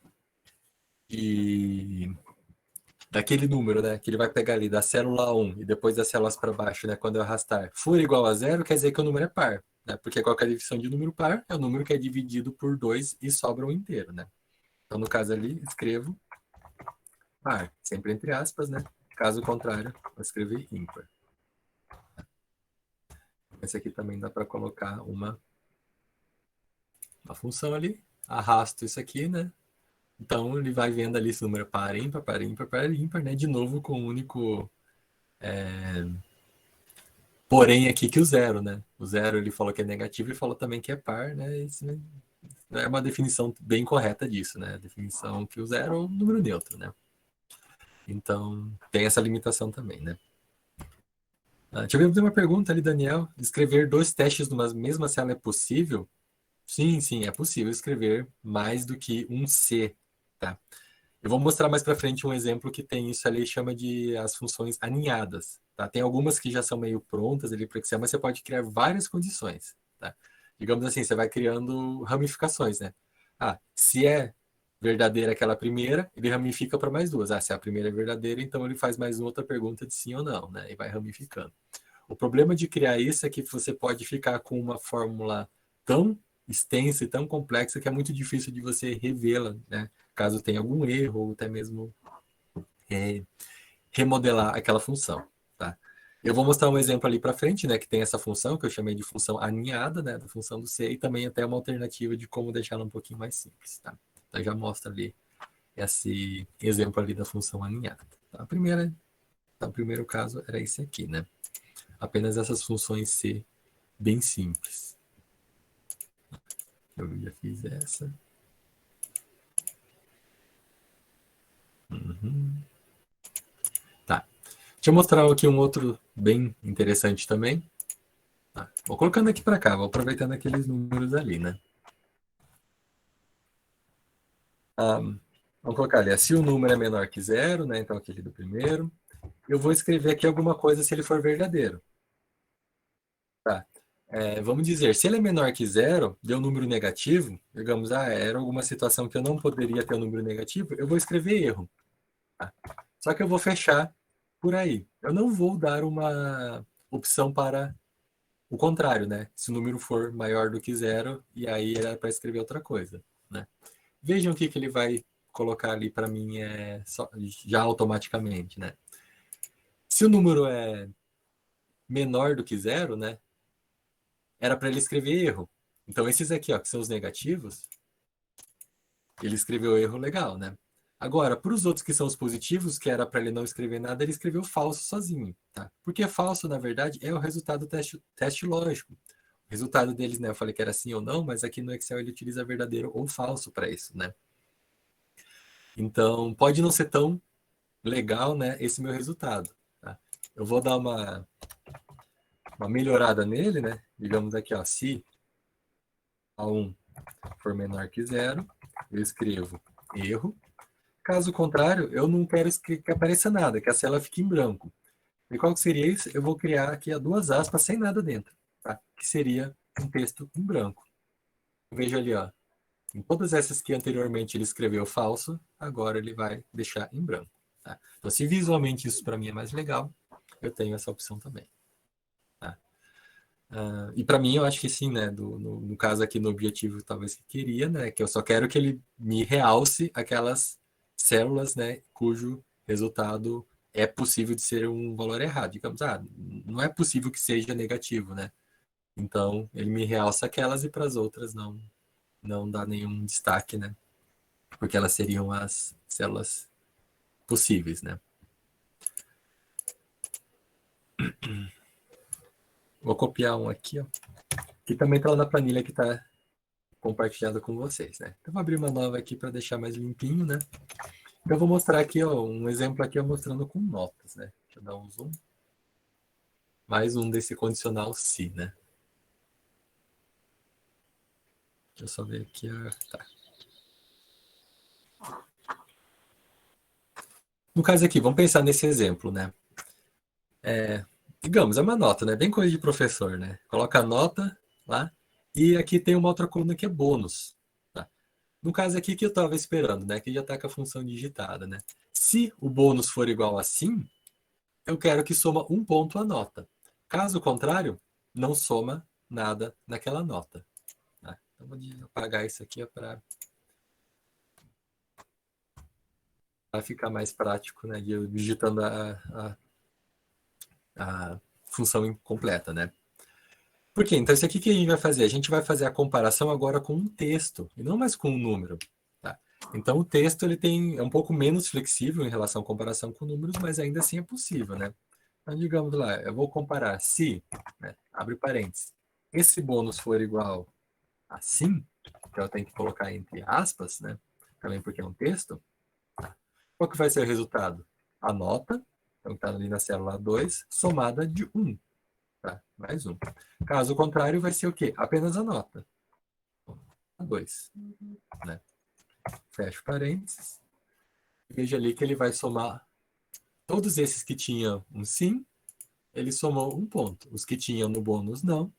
daquele número, né, que ele vai pegar ali da célula 1 e depois das células para baixo, né, quando eu arrastar, for igual a zero, quer dizer que o número é par, né? Porque qualquer divisão de número par é o número que é dividido por 2 e sobra um inteiro, né? Então, no caso ali, escrevo par, sempre entre aspas, né? Caso contrário, vou escrever ímpar. Esse aqui também dá para colocar uma função ali, arrasto isso aqui, né? Então, ele vai vendo ali se o número é par, ímpar, par, ímpar, par, ímpar, né? De novo com o único porém aqui que o zero, né? O zero ele falou que é negativo e falou também que é par, né? Isso é uma definição bem correta disso, né? A definição que o zero é um número neutro, né? Então, tem essa limitação também, né? Deixa eu ver uma pergunta ali, Daniel. Escrever 2 testes numa mesma célula é possível? Sim, sim, é possível escrever mais do que um C, tá? Eu vou mostrar mais para frente um exemplo que tem isso ali, chama de as funções aninhadas, tá? Tem algumas que já são meio prontas ali para Excel, mas você pode criar várias condições, tá? Digamos assim, você vai criando ramificações, né? Se é verdadeira aquela primeira, ele ramifica para mais duas. Se a primeira é verdadeira, então ele faz mais uma outra pergunta de sim ou não, né? E vai ramificando. O problema de criar isso é que você pode ficar com uma fórmula tão extensa e tão complexa que é muito difícil de você revê-la, né? Caso tenha algum erro ou até mesmo remodelar aquela função, tá? Eu vou mostrar um exemplo ali para frente, né, que tem essa função que eu chamei de função aninhada, né, da função do C, e também até uma alternativa de como deixá-la um pouquinho mais simples, tá? Então já mostra ali esse exemplo ali da função aninhada. Tá? O primeiro caso era esse aqui, né? Apenas essas funções C bem simples. Eu já fiz essa. Uhum. Tá. Deixa eu mostrar aqui um outro bem interessante também. Tá. Vou colocando aqui para cá, vou aproveitando aqueles números ali, né? Vamos colocar ali, se o número é menor que zero, né? Então aquele do primeiro. Eu vou escrever aqui alguma coisa se ele for verdadeiro. Tá. Vamos dizer, se ele é menor que zero, deu um número negativo, digamos, era alguma situação que eu não poderia ter um número negativo, eu vou escrever erro. Tá? Só que eu vou fechar por aí. Eu não vou dar uma opção para o contrário, né? Se o número for maior do que zero, e aí era para escrever outra coisa, né? Vejam o que ele vai colocar ali para mim já automaticamente, né? Se o número é menor do que zero, né? Era para ele escrever erro. Então esses aqui, ó, que são os negativos, ele escreveu erro legal, né? Agora, para os outros que são os positivos, que era para ele não escrever nada, ele escreveu falso sozinho, tá? Porque falso, na verdade, é o resultado do teste lógico. O resultado deles, né? Eu falei que era sim ou não, mas aqui no Excel ele utiliza verdadeiro ou falso para isso, né? Então, pode não ser tão legal, né, esse meu resultado. Tá? Eu vou dar uma melhorada nele, né? Digamos aqui, ó, se A1 for menor que zero, eu escrevo erro. Caso contrário, eu não quero que apareça nada, que a célula fique em branco. E qual que seria isso? Eu vou criar aqui duas aspas sem nada dentro, tá? Que seria um texto em branco. Veja ali, ó. Em todas essas que anteriormente ele escreveu falso, agora ele vai deixar em branco. Tá? Então, se visualmente isso para mim é mais legal, eu tenho essa opção também. Tá? E para mim, eu acho que sim, né? No caso aqui, no objetivo, talvez que queria, né? Que eu só quero que ele me realce aquelas células, né? Cujo resultado é possível de ser um valor errado. Digamos, não é possível que seja negativo, né? Então, ele me realça aquelas e para as outras não dá nenhum destaque, né? Porque elas seriam as células possíveis, né? Vou copiar um aqui, ó, que também está lá na planilha que está compartilhada com vocês, né? Então, vou abrir uma nova aqui para deixar mais limpinho, né? Então, eu vou mostrar aqui, ó, um exemplo aqui, ó, mostrando com notas, né? Deixa eu dar um zoom. Mais um desse condicional se, né? Deixa eu só ver aqui, ó. Tá. No caso aqui, vamos pensar nesse exemplo, né? Digamos, é uma nota, né? Bem coisa de professor, né? Coloca a nota lá e aqui tem uma outra coluna que é bônus. Tá? No caso aqui que eu estava esperando, né? Que já está com a função digitada, né? Se o bônus for igual a sim, eu quero que soma um ponto a nota. Caso contrário, não soma nada naquela nota. Tá? Então, vou apagar isso aqui para ficar mais prático, né? Digitando a função incompleta, né? Por quê? Então, isso aqui que a gente vai fazer? A gente vai fazer a comparação agora com um texto, e não mais com um número. Tá? Então, o texto é um pouco menos flexível em relação à comparação com números, mas ainda assim é possível, né? Então, digamos lá, eu vou comparar se, né, abre parênteses, esse bônus for igual a sim, então eu tenho que colocar entre aspas, né? Também porque é um texto. Tá? Qual que vai ser o resultado? A nota, então está ali na célula 2, somada de 1. Tá? Mais um. Caso contrário, vai ser o quê? Apenas a nota. A 2. Né? Fecho parênteses. Veja ali que ele vai somar todos esses que tinham um sim, ele somou um ponto. Os que tinham no bônus não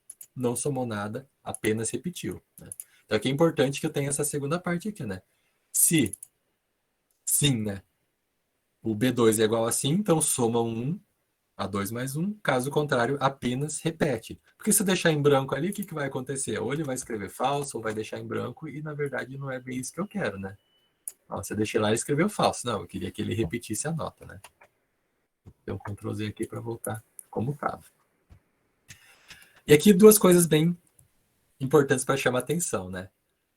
somou nada, apenas repetiu. Né? Então aqui é importante que eu tenha essa segunda parte aqui, né? Se sim, né? O B2 é igual a sim, então soma um a 2 mais 1. Caso contrário, apenas repete. Porque se eu deixar em branco ali, o que vai acontecer? Ou ele vai escrever falso, ou vai deixar em branco, e na verdade não é bem isso que eu quero, né? Você deixei lá e escreveu falso. Não, eu queria que ele repetisse a nota, né? Então, Ctrl Z aqui para voltar como estava. E aqui duas coisas bem importantes para chamar atenção, né?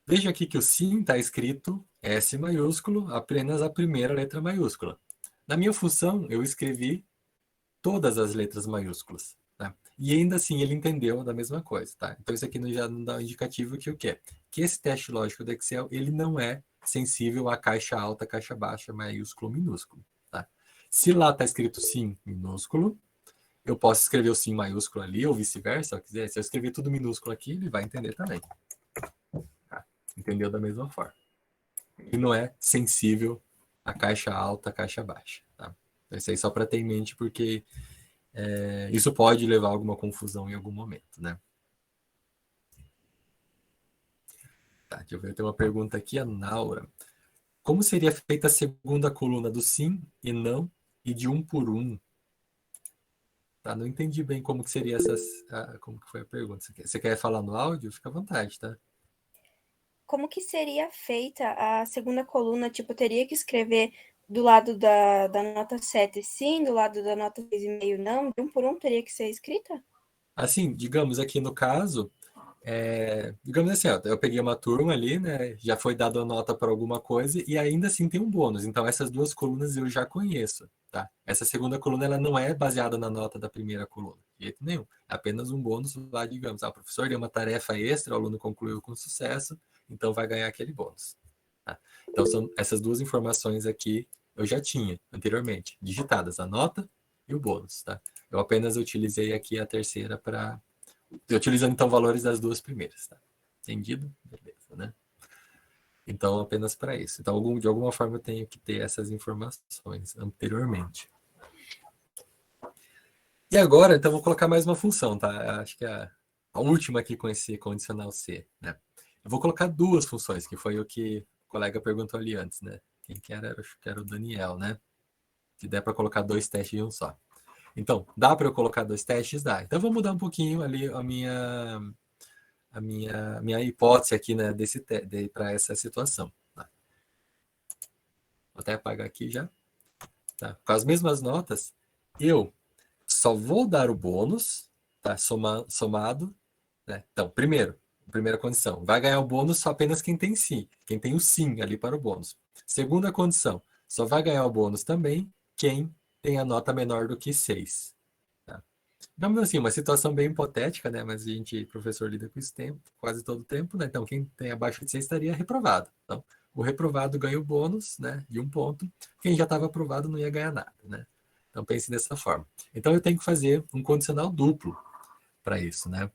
Veja aqui que o sim está escrito S maiúsculo, apenas a primeira letra maiúscula. Na minha função, eu escrevi todas as letras maiúsculas. Tá? E ainda assim ele entendeu da mesma coisa. Tá? Então isso aqui já não dá um indicativo que o quê? Que esse teste lógico do Excel, ele não é sensível a caixa alta, caixa baixa, maiúsculo, minúsculo. Tá? Se lá está escrito sim minúsculo, eu posso escrever o sim maiúsculo ali, ou vice-versa, se eu escrever tudo minúsculo aqui, ele vai entender também. Tá? Entendeu da mesma forma. E não é sensível a caixa alta, a caixa baixa. Tá? Então, isso aí só para ter em mente, porque isso pode levar a alguma confusão em algum momento, né? Tá, deixa eu ver, tem uma pergunta aqui, a Naura. Como seria feita a segunda coluna do sim e não e de um por um? Tá, não entendi bem como que seria como que foi a pergunta. Você quer falar no áudio? Fica à vontade, tá? Como que seria feita a segunda coluna? Tipo, teria que escrever do lado da nota 7 sim, do lado da nota 6,5 não? De um por um teria que ser escrita? Assim, digamos aqui no caso, digamos assim, ó, eu peguei uma turma ali, né? Já foi dado a nota para alguma coisa e ainda assim tem um bônus. Então essas duas colunas eu já conheço, tá? Essa segunda coluna ela não é baseada na nota da primeira coluna, de jeito nenhum. É apenas um bônus lá, digamos, o professor deu uma tarefa extra, o aluno concluiu com sucesso, então vai ganhar aquele bônus. Tá? Então são essas duas informações aqui eu já tinha anteriormente, digitadas, a nota e o bônus, tá? Eu apenas utilizei aqui a terceira para utilizando então valores das duas primeiras, tá? Entendido? Beleza, né? Então, apenas para isso. Então, de alguma forma, eu tenho que ter essas informações anteriormente. E agora, então, vou colocar mais uma função, tá? Acho que é a última aqui com esse condicional C, né? Eu vou colocar duas funções, que foi o que o colega perguntou ali antes, né? Quem que era? Acho que era o Daniel, né? Se der para colocar dois testes em um só. Então, dá para eu colocar dois testes? Dá. Então, eu vou mudar um pouquinho ali a minha hipótese aqui, né, para essa situação. Tá? Vou até apagar aqui já. Tá? Com as mesmas notas, eu só vou dar o bônus, tá? Somado. Né? Então, primeira condição, vai ganhar o bônus só apenas quem tem sim, quem tem o sim ali para o bônus. Segunda condição, só vai ganhar o bônus também quem tem a nota menor do que 6. Tá? Digamos assim, uma situação bem hipotética, né? Mas a gente, professor, lida com isso quase todo o tempo, né? Então, quem tem abaixo de 6 estaria reprovado. Então, o reprovado ganha o bônus, né? De um ponto. Quem já estava aprovado não ia ganhar nada, né? Então, pense dessa forma. Então, eu tenho que fazer um condicional duplo para isso, né?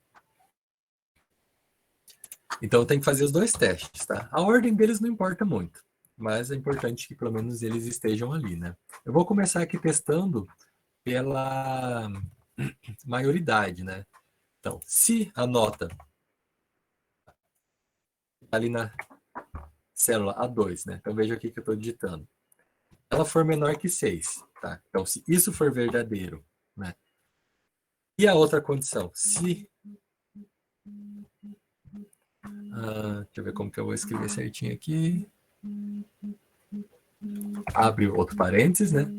Então, eu tenho que fazer os dois testes, tá? A ordem deles não importa muito, mas é importante que pelo menos eles estejam ali, né? Eu vou começar aqui testando pela maioridade, né? Então, se a nota ali na célula A2, né? Então veja aqui que eu estou digitando. Ela for menor que 6, tá? Então, se isso for verdadeiro, né? E a outra condição, se... deixa eu ver como que eu vou escrever certinho aqui. Abre outro parênteses, né?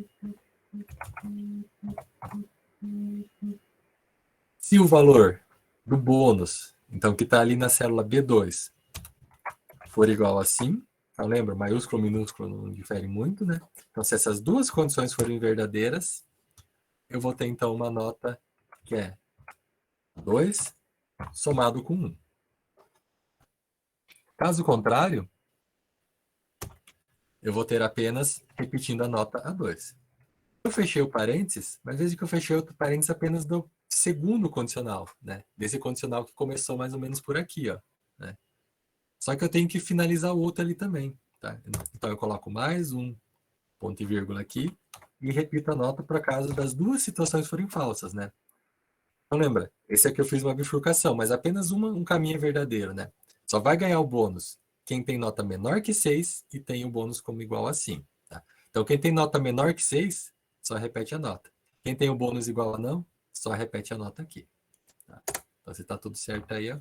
Se o valor do bônus, então que está ali na célula B2, for igual a sim, então lembra, maiúsculo ou minúsculo não difere muito, né? Então, se essas duas condições forem verdadeiras, eu vou ter então uma nota que é 2 somado com 1. Caso contrário, eu vou ter apenas repetindo a nota A2. Eu fechei o parênteses, mas veja que eu fechei o parênteses apenas do segundo condicional, né? Desse condicional que começou mais ou menos por aqui, ó. Né? Só que eu tenho que finalizar o outro ali também, tá? Então eu coloco mais um ponto e vírgula aqui e repito a nota para caso das duas situações forem falsas, né? Então lembra, esse aqui eu fiz uma bifurcação, mas apenas um caminho é verdadeiro, né? Só vai ganhar o bônus quem tem nota menor que 6 e tem o bônus como igual a 5. Tá? Então quem tem nota menor que 6, só repete a nota. Quem tem o bônus igual a não, só repete a nota aqui. Tá? Então se está tudo certo aí, ó,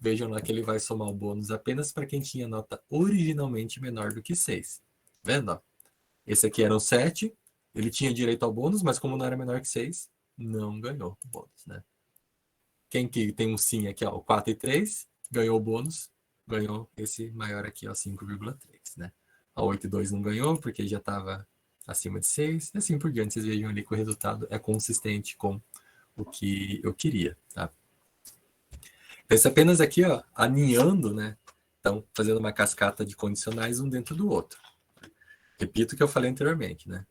vejam lá que ele vai somar o bônus apenas para quem tinha nota originalmente menor do que 6. Vendo? Ó? Esse aqui era um 7, ele tinha direito ao bônus, mas como não era menor que 6, não ganhou o bônus, né? Quem que tem um sim aqui, ó, o 4 e 3, ganhou o bônus, ganhou esse maior aqui, ó, 5,3, né? A 8 e 2 não ganhou, porque já estava acima de 6, e assim por diante. Vocês vejam ali que o resultado é consistente com o que eu queria, tá? Pensa apenas aqui, ó, aninhando, né? Então, fazendo uma cascata de condicionais um dentro do outro. Repito o que eu falei anteriormente, né?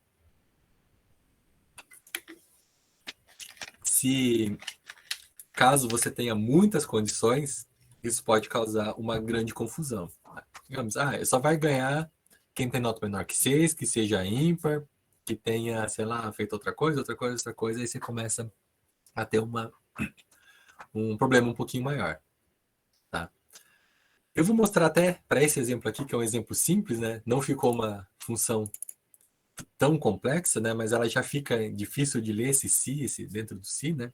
Se caso você tenha muitas condições, isso pode causar uma grande confusão. Digamos, só vai ganhar quem tem nota menor que 6, que seja ímpar, que tenha, sei lá, feito outra coisa, aí você começa a ter um problema um pouquinho maior. Tá? Eu vou mostrar até para esse exemplo aqui, que é um exemplo simples, né? Não ficou uma função tão complexa, né? Mas ela já fica difícil de ler esse si, esse dentro do si, né?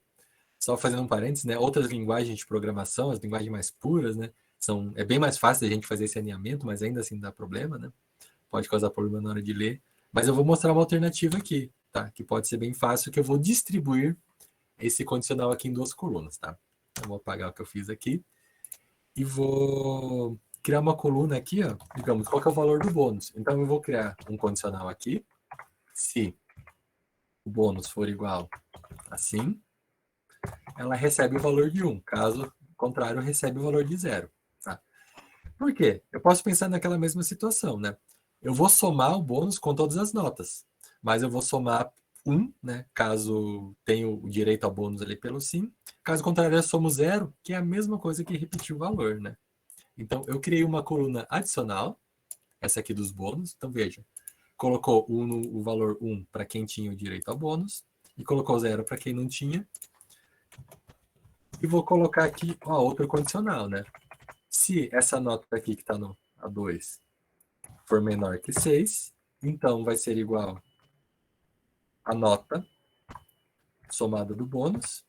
Só fazendo um parênteses, né? Outras linguagens de programação, as linguagens mais puras, né? É bem mais fácil a gente fazer esse alinhamento, mas ainda assim dá problema, né? Pode causar problema na hora de ler. Mas eu vou mostrar uma alternativa aqui, tá? Que pode ser bem fácil, que eu vou distribuir esse condicional aqui em 2 colunas, tá? Então, vou apagar o que eu fiz aqui e vou criar uma coluna aqui, ó. Digamos, qual que é o valor do bônus? Então, eu vou criar um condicional aqui. Se o bônus for igual assim, ela recebe o valor de 1. Caso contrário, recebe o valor de 0. Tá? Por quê? Eu posso pensar naquela mesma situação, né? Eu vou somar o bônus com todas as notas, mas eu vou somar 1, né? Caso tenha o direito ao bônus ali pelo sim. Caso contrário, eu somo 0, que é a mesma coisa que repetir o valor, né? Então, eu criei uma coluna adicional, essa aqui dos bônus. Então, veja, colocou o valor 1 para quem tinha o direito ao bônus e colocou 0 para quem não tinha. E vou colocar aqui outro condicional, né? Se essa nota aqui que está no A2 for menor que 6, então vai ser igual a nota somada do bônus.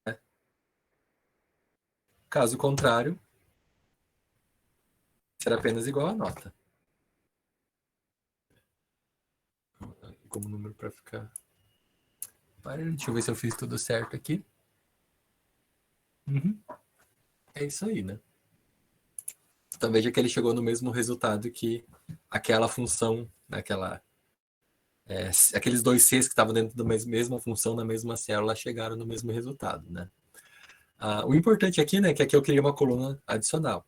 Né? Caso contrário, será apenas igual a nota. Como número para ficar... Deixa eu ver se eu fiz tudo certo aqui. Uhum. É isso aí, né? Então veja que ele chegou no mesmo resultado que aquela função, aqueles 2 Cs que estavam dentro da mesma função, na mesma célula, chegaram no mesmo resultado, né? O importante aqui, né, que aqui eu criei uma coluna adicional.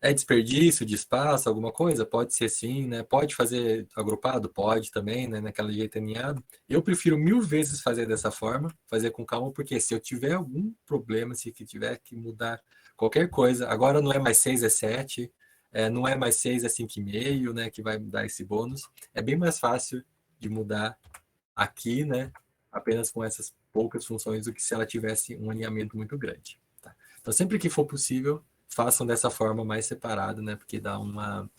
É desperdício de espaço, alguma coisa? Pode ser sim, né? Pode fazer agrupado? Pode também, né? Naquela jeito aninhado. Eu prefiro 1000 vezes fazer dessa forma, fazer com calma, porque se eu tiver algum problema, se tiver que mudar qualquer coisa, agora não é mais 6, é 7, não é mais 6, é 5,5, né? Que vai dar esse bônus. É bem mais fácil de mudar aqui, né? Apenas com essas poucas funções do que se ela tivesse um alinhamento muito grande. Tá? Então, sempre que for possível, façam dessa forma mais separada, né? Porque dá uma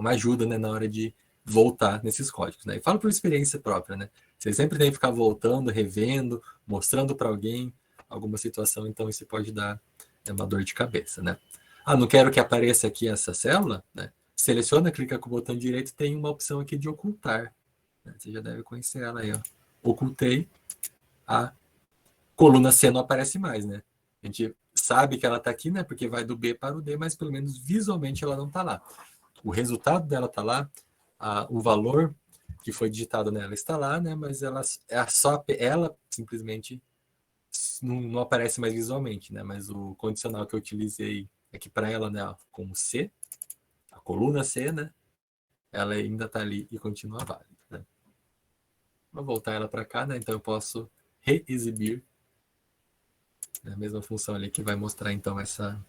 ajuda, né, na hora de voltar nesses códigos, né? E falo por experiência própria, né? Você sempre tem que ficar voltando, revendo, mostrando para alguém alguma situação, então isso pode dar uma dor de cabeça, né? Não quero que apareça aqui essa célula, né? Seleciona, clica com o botão direito, tem uma opção aqui de ocultar. Né? Você já deve conhecer ela aí, ó. Ocultei, a coluna C não aparece mais, né? A gente sabe que ela está aqui, né? Porque vai do B para o D, mas pelo menos visualmente ela não está lá. O resultado dela está lá, o valor que foi digitado nela está lá, né? Mas ela simplesmente não aparece mais visualmente, né? Mas o condicional que eu utilizei aqui para ela, né? Com o C, a coluna C, né? Ela ainda está ali e continua válida. Né? Vou voltar ela para cá, né? Então eu posso reexibir a mesma função ali que vai mostrar então essa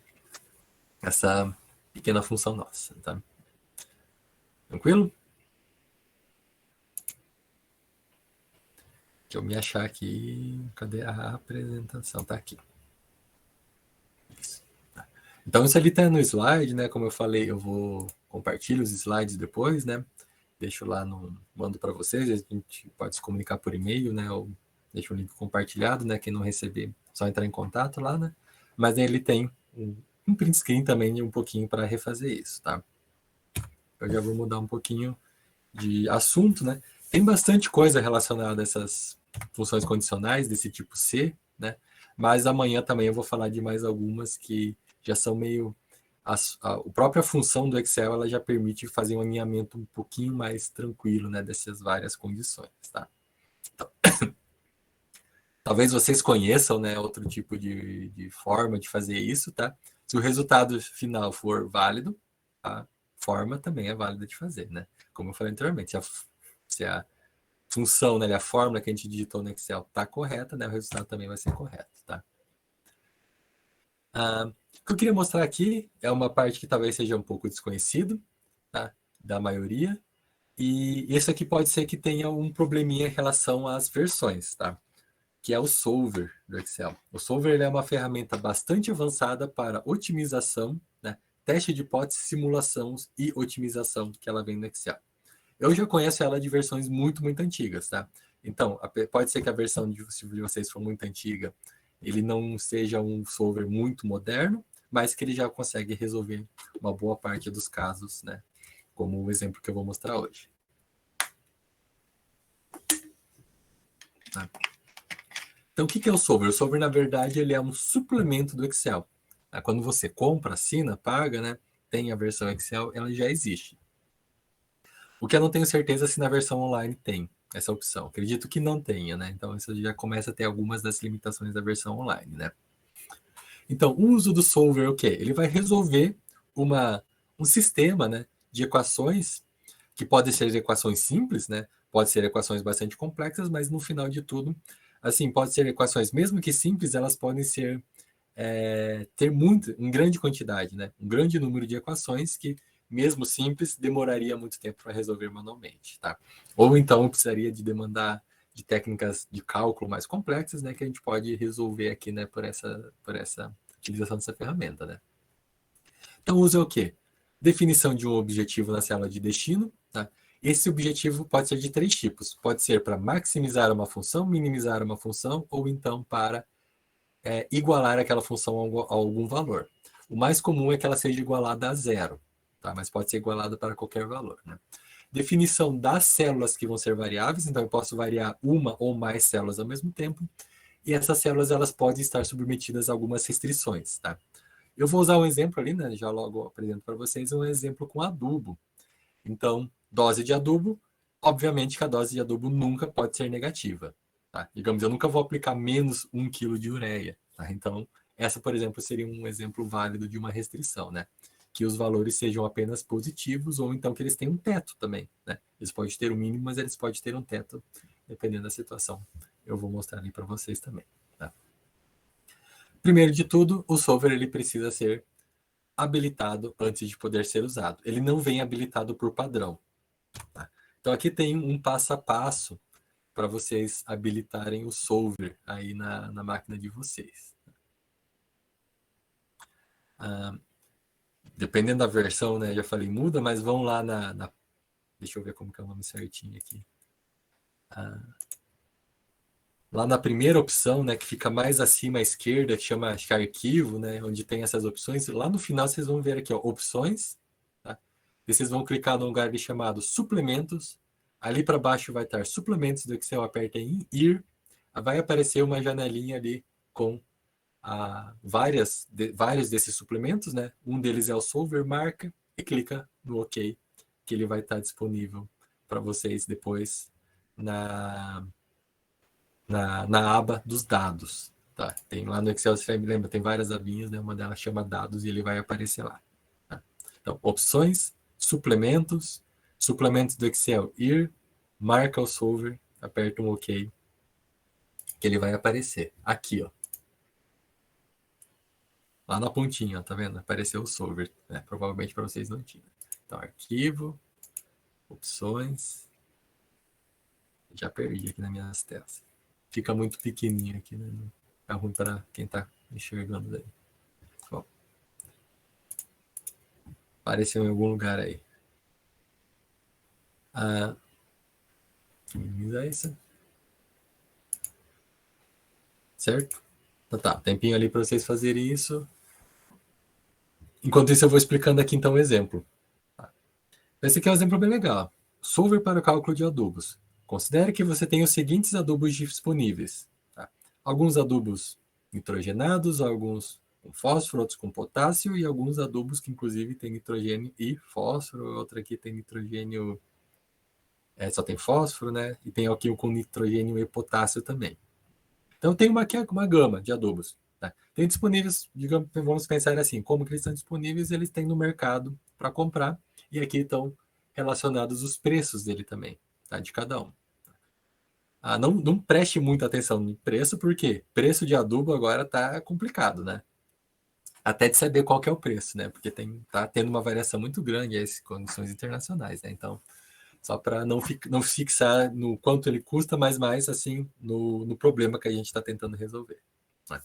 pequena função nossa, tá? Tranquilo? Deixa eu me achar aqui. Cadê a apresentação? Tá aqui. Isso. Tá. Então isso ali tá no slide, né? Como eu falei, eu vou compartilhar os slides depois, né? Deixo lá mando para vocês, a gente pode se comunicar por e-mail, né? Ou deixo o link compartilhado, né? Quem não receber, só entrar em contato lá, né? Mas ele tem um print screen também um pouquinho para refazer isso, tá? Eu já vou mudar um pouquinho de assunto, né? Tem bastante coisa relacionada a essas funções condicionais desse tipo C, né? Mas amanhã também eu vou falar de mais algumas que já são meio... A própria função do Excel ela já permite fazer um alinhamento um pouquinho mais tranquilo, né, dessas várias condições, tá? Então, talvez vocês conheçam, né, outro tipo de forma de fazer isso, tá? Se o resultado final for válido, a forma também é válida de fazer, né? Como eu falei anteriormente, se a função, né, a fórmula que a gente digitou no Excel está correta, né, o resultado também vai ser correto, tá? O que eu queria mostrar aqui é uma parte que talvez seja um pouco desconhecido, tá, da maioria, e esse aqui pode ser que tenha um probleminha em relação às versões, tá? Que é o Solver do Excel. O Solver ele é uma ferramenta bastante avançada para otimização, né, teste de hipóteses, simulações e otimização que ela vem no Excel. Eu já conheço ela de versões muito, muito antigas, tá? Então, pode ser que a versão de vocês for muito antiga, ele não seja um solver muito moderno, mas que ele já consegue resolver uma boa parte dos casos, né? Como o exemplo que eu vou mostrar hoje. Tá? Então, o que é o solver? O solver, na verdade, ele é um suplemento do Excel. Quando você compra, assina, paga, né? Tem a versão Excel, ela já existe. O que eu não tenho certeza se na versão online tem essa opção. Acredito que não tenha, né? Então, isso já começa a ter algumas das limitações da versão online, né? Então, o uso do solver é o quê? Ele vai resolver um sistema, né, de equações, que podem ser equações simples, né? Pode ser equações bastante complexas, mas no final de tudo, assim, pode ser equações, mesmo que simples, elas podem ser ter uma grande quantidade, né? Um grande número de equações que, mesmo simples, demoraria muito tempo para resolver manualmente, tá? Ou então precisaria de demandar de técnicas de cálculo mais complexas, né? Que a gente pode resolver aqui, né? Por essa utilização dessa ferramenta, né? Então, usa o quê? Definição de um objetivo na célula de destino, tá? Esse objetivo pode ser de 3 tipos. Pode ser para maximizar uma função, minimizar uma função, ou então para igualar aquela função a algum valor. O mais comum é que ela seja igualada a 0, tá? Mas pode ser igualada para qualquer valor, né? Definição das células que vão ser variáveis, então eu posso variar uma ou mais células ao mesmo tempo, e essas células elas podem estar submetidas a algumas restrições, tá? Eu vou usar um exemplo ali, né? Já logo apresento para vocês um exemplo com adubo. Então, dose de adubo, obviamente que a dose de adubo nunca pode ser negativa. Tá? Digamos, eu nunca vou aplicar menos 1 kg de ureia. Tá? Então, essa, por exemplo, seria um exemplo válido de uma restrição, né? Que os valores sejam apenas positivos ou então que eles tenham um teto também, né? Eles podem ter um mínimo, mas eles podem ter um teto, dependendo da situação. Eu vou mostrar ali para vocês também. Tá? Primeiro de tudo, o solver ele precisa ser habilitado antes de poder ser usado. Ele não vem habilitado por padrão. Tá? Então, aqui tem um passo a passo para vocês habilitarem o solver aí na máquina de vocês. Dependendo da versão, né, já falei, muda, mas vão lá deixa eu ver como que é o nome certinho aqui. Lá na primeira opção, né, que fica mais acima à esquerda, que chama, acho que arquivo, né, onde tem essas opções, lá no final vocês vão ver aqui, ó, opções, tá? E vocês vão clicar no lugar ali chamado suplementos. Ali para baixo vai estar suplementos do Excel, aperta em ir, vai aparecer uma janelinha ali com vários desses suplementos, né? Um deles é o solver, marca e clica no OK, que ele vai estar disponível para vocês depois na aba dos dados. Tá? Tem lá no Excel, você me lembra, tem várias abinhas, né? Uma delas chama dados e ele vai aparecer lá. Tá? Então, opções, suplementos do Excel, ir, marca o solver, aperta um OK, que ele vai aparecer. Aqui, ó. Lá na pontinha, ó, tá vendo? Apareceu o solver, né? Provavelmente para vocês não tinha. Então, arquivo, opções. Já perdi aqui nas minhas telas. Fica muito pequenininho aqui, né? Fica ruim para quem está enxergando daí. Bom, apareceu em algum lugar aí. Minimizar isso. Certo? Então tá, tempinho ali para vocês fazerem isso. Enquanto isso, eu vou explicando aqui então o exemplo. Esse aqui é um exemplo bem legal. Solver para o cálculo de adubos. considere que você tem os seguintes adubos disponíveis. Tá? Alguns adubos nitrogenados, alguns com fósforo, outros com potássio, e alguns adubos que, inclusive, tem nitrogênio e fósforo. Outra aqui tem nitrogênio, só tem fósforo, né? E tem aqui com nitrogênio e potássio também. Então, tem uma gama de adubos. Tá? Tem disponíveis, digamos, vamos pensar assim, como que eles estão disponíveis, eles têm no mercado para comprar, e aqui estão relacionados os preços dele também, tá? De cada um. Não preste muita atenção no preço, porque preço de adubo agora está complicado, né? Até de saber qual que é o preço, né? Porque tá tendo uma variação muito grande as condições internacionais, né? Então, só para não fixar no quanto ele custa, mas mais assim no problema que a gente está tentando resolver. Né?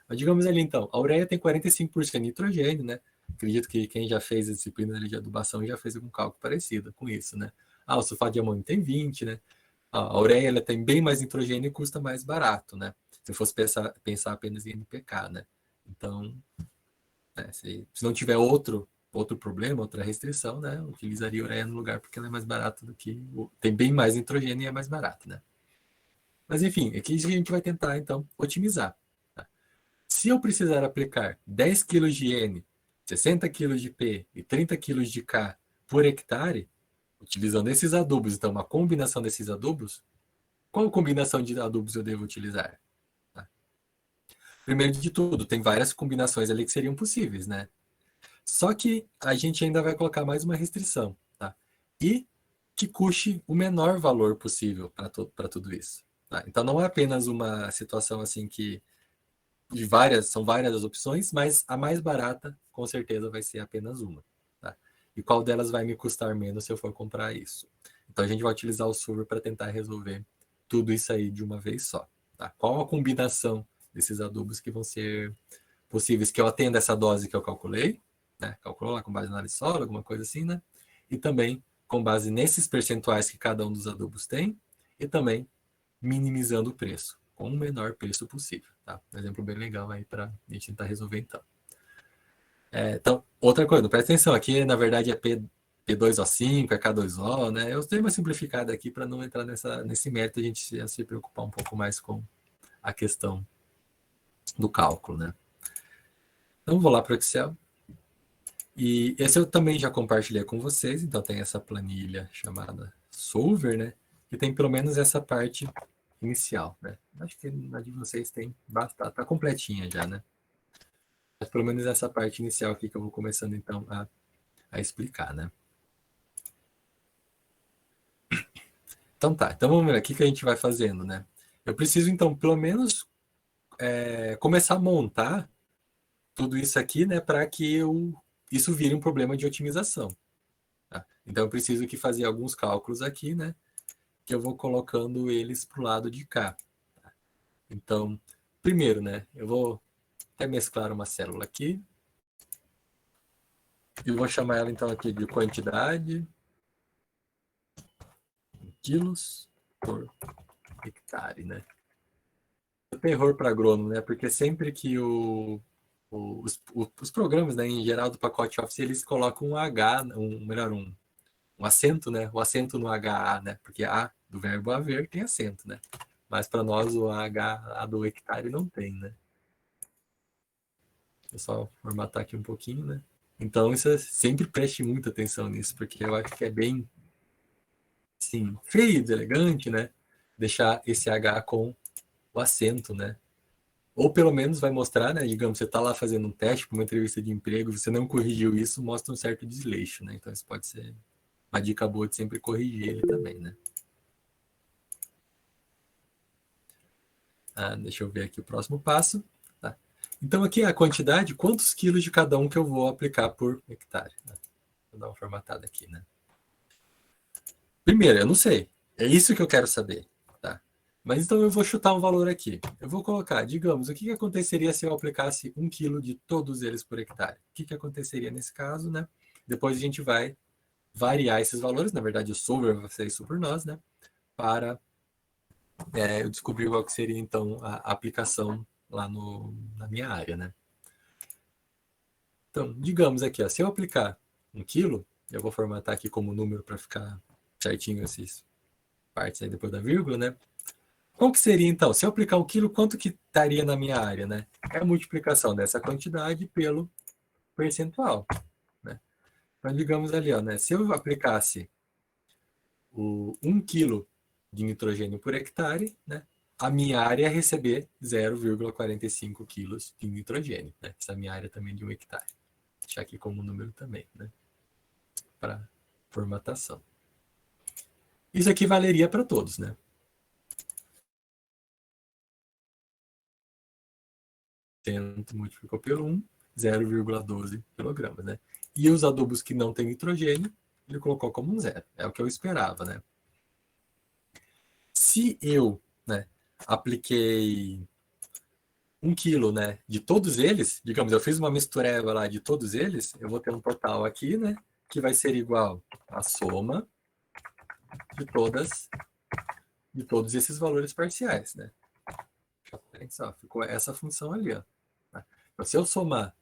Mas digamos ali então, a ureia tem 45% de nitrogênio, né? Acredito que quem já fez a disciplina de adubação já fez algum cálculo parecido com isso, né? O sulfato de amônio tem 20, né? A ureia ela tem bem mais nitrogênio e custa mais barato, né? Se fosse pensar apenas em NPK, né? Então, né, se não tiver outro problema, outra restrição, né? Utilizaria ureia no lugar porque ela é mais barata do que... Tem bem mais nitrogênio e é mais barato, né? Mas enfim, aqui a gente vai tentar, então, otimizar. Tá? Se eu precisar aplicar 10 kg de N, 60 kg de P e 30 kg de K por hectare, utilizando esses adubos, então uma combinação desses adubos, qual combinação de adubos eu devo utilizar? Tá? Primeiro de tudo, tem várias combinações ali que seriam possíveis, né? Só que a gente ainda vai colocar mais uma restrição, tá? E que custe o menor valor possível para tudo isso. Tá? Então não é apenas uma situação assim que são várias as opções, mas a mais barata com certeza vai ser apenas uma. Tá? E qual delas vai me custar menos se eu for comprar isso? Então a gente vai utilizar o solver para tentar resolver tudo isso aí de uma vez só. Tá? Qual a combinação desses adubos que vão ser possíveis que eu atenda essa dose que eu calculei, né? Calculou lá com base na análise solo, alguma coisa assim, né? E também com base nesses percentuais que cada um dos adubos tem, e também minimizando o preço, com o menor preço possível. Tá? Um exemplo bem legal aí para a gente tentar resolver então. Então, outra coisa, presta atenção, aqui na verdade é P2O5, é K2O, né? Eu dei uma simplificada aqui para não entrar nesse mérito, a gente se preocupar um pouco mais com a questão do cálculo, né? Então, vou lá para o Excel. E esse eu também já compartilhei com vocês, então tem essa planilha chamada Solver, né? Que tem pelo menos essa parte inicial, né? Acho que na de vocês tem bastante, tá completinha já, né? Mas pelo menos essa parte inicial aqui que eu vou começando então a explicar, né? Então tá, então vamos ver aqui que a gente vai fazendo, né? Eu preciso então pelo menos começar a montar tudo isso aqui, né? Para que isso vire um problema de otimização. Tá? Então eu preciso que fazer alguns cálculos aqui, né? Que eu vou colocando eles para o lado de cá. Tá? Então, primeiro, né? Eu vou até mesclar uma célula aqui. E vou chamar ela então aqui de quantidade em quilos por hectare, né? Terror para agrônomo, né? Porque sempre que os programas, né, em geral do pacote Office, eles colocam um H, um acento, né? O acento no HA, né? Porque A do verbo haver tem acento, né? Mas para nós o HA do hectare não tem, né? Vou só formatar aqui um pouquinho, né? Então, sempre preste muita atenção nisso, porque eu acho que é bem, assim, feio, deselegante, né? Deixar esse H com o acento, né? Ou pelo menos vai mostrar, né? Digamos, você está lá fazendo um teste para uma entrevista de emprego, você não corrigiu isso, mostra um certo desleixo, né? Então, isso pode ser uma dica boa de sempre corrigir ele também, né? Deixa eu ver aqui o próximo passo. Tá? Então, aqui a quantidade, quantos quilos de cada um que eu vou aplicar por hectare. Né? Vou dar uma formatada aqui, né? Primeiro, eu não sei. É isso que eu quero saber. Tá? Mas então eu vou chutar um valor aqui. Eu vou colocar, digamos, o que aconteceria se eu aplicasse 1 quilo de todos eles por hectare? O que aconteceria nesse caso, né? Depois a gente vai variar esses valores. Na verdade, o solver vai fazer isso por nós, né? Para eu descobrir qual que seria, então, a aplicação lá na minha área, né? Então, digamos aqui, ó, se eu aplicar 1 quilo, eu vou formatar aqui como número para ficar certinho esses partes aí depois da vírgula, né? Qual que seria, então? Se eu aplicar 1 quilo, quanto que estaria na minha área, né? É a multiplicação dessa quantidade pelo percentual, né? Então, digamos ali, ó, né? Se eu aplicasse o 1 quilo de nitrogênio por hectare, né? A minha área ia receber 0,45 quilos de nitrogênio, né? Essa minha área também de 1 hectare. Vou deixar aqui como número também, né? Para formatação. Isso aqui valeria para todos, né? Multiplicou pelo 1, 0,12 kg, né? E os adubos que não têm nitrogênio, ele colocou como um zero. É o que eu esperava, né? Se eu, né, apliquei 1 quilo, né, de todos eles, digamos, eu fiz uma mistureba lá de todos eles, eu vou ter um total aqui, né, que vai ser igual à soma de todos esses valores parciais, né? Só, ficou essa função ali, ó. Então, se eu somar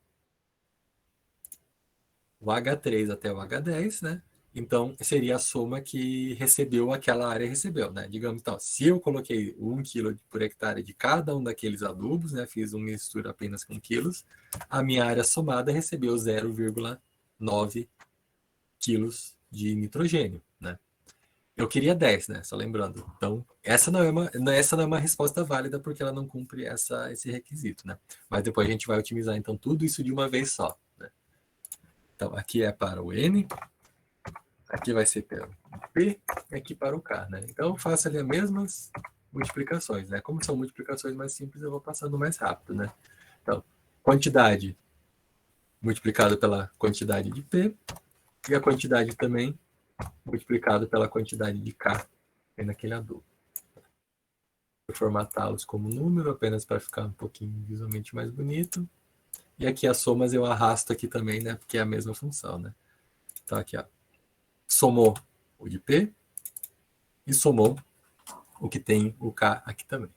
o H3 até o H10, né? Então, seria a soma que recebeu aquela área recebeu, né? Digamos, então, se eu coloquei 1 kg por hectare de cada um daqueles adubos, né? Fiz uma mistura apenas com quilos, a minha área somada recebeu 0,9 quilos de nitrogênio, né? Eu queria 10, né? Só lembrando. Então, essa não é uma resposta válida porque ela não cumpre esse requisito, né? Mas depois a gente vai otimizar, então, tudo isso de uma vez só, né? Então, aqui é para o N, aqui vai ser para o P e aqui para o K, né? Então, eu faço ali as mesmas multiplicações, né? Como são multiplicações mais simples, eu vou passando mais rápido, né? Então, quantidade multiplicado pela quantidade de P e a quantidade também multiplicado pela quantidade de K naquele adubo. Vou formatá-los como número, apenas para ficar um pouquinho visualmente mais bonito. E aqui as somas eu arrasto aqui também, né? Porque é a mesma função, né? Então aqui, ó. Somou o de P e somou o que tem o K aqui também.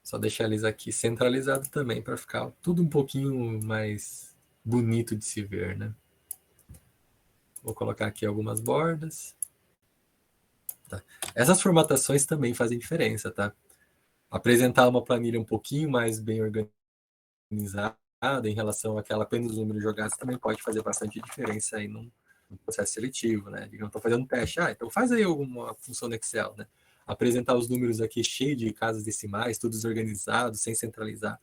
Só deixar eles aqui centralizados também para ficar tudo um pouquinho mais bonito de se ver, né? Vou colocar aqui algumas bordas. Tá. Essas formatações também fazem diferença, tá? Apresentar uma planilha um pouquinho mais bem organizada em relação àquela apenas os números jogados também pode fazer bastante diferença aí no processo seletivo, né? Digamos, estou fazendo um teste, então faz aí alguma função no Excel, né? Apresentar os números aqui cheio de casas decimais, tudo desorganizado, sem centralizar,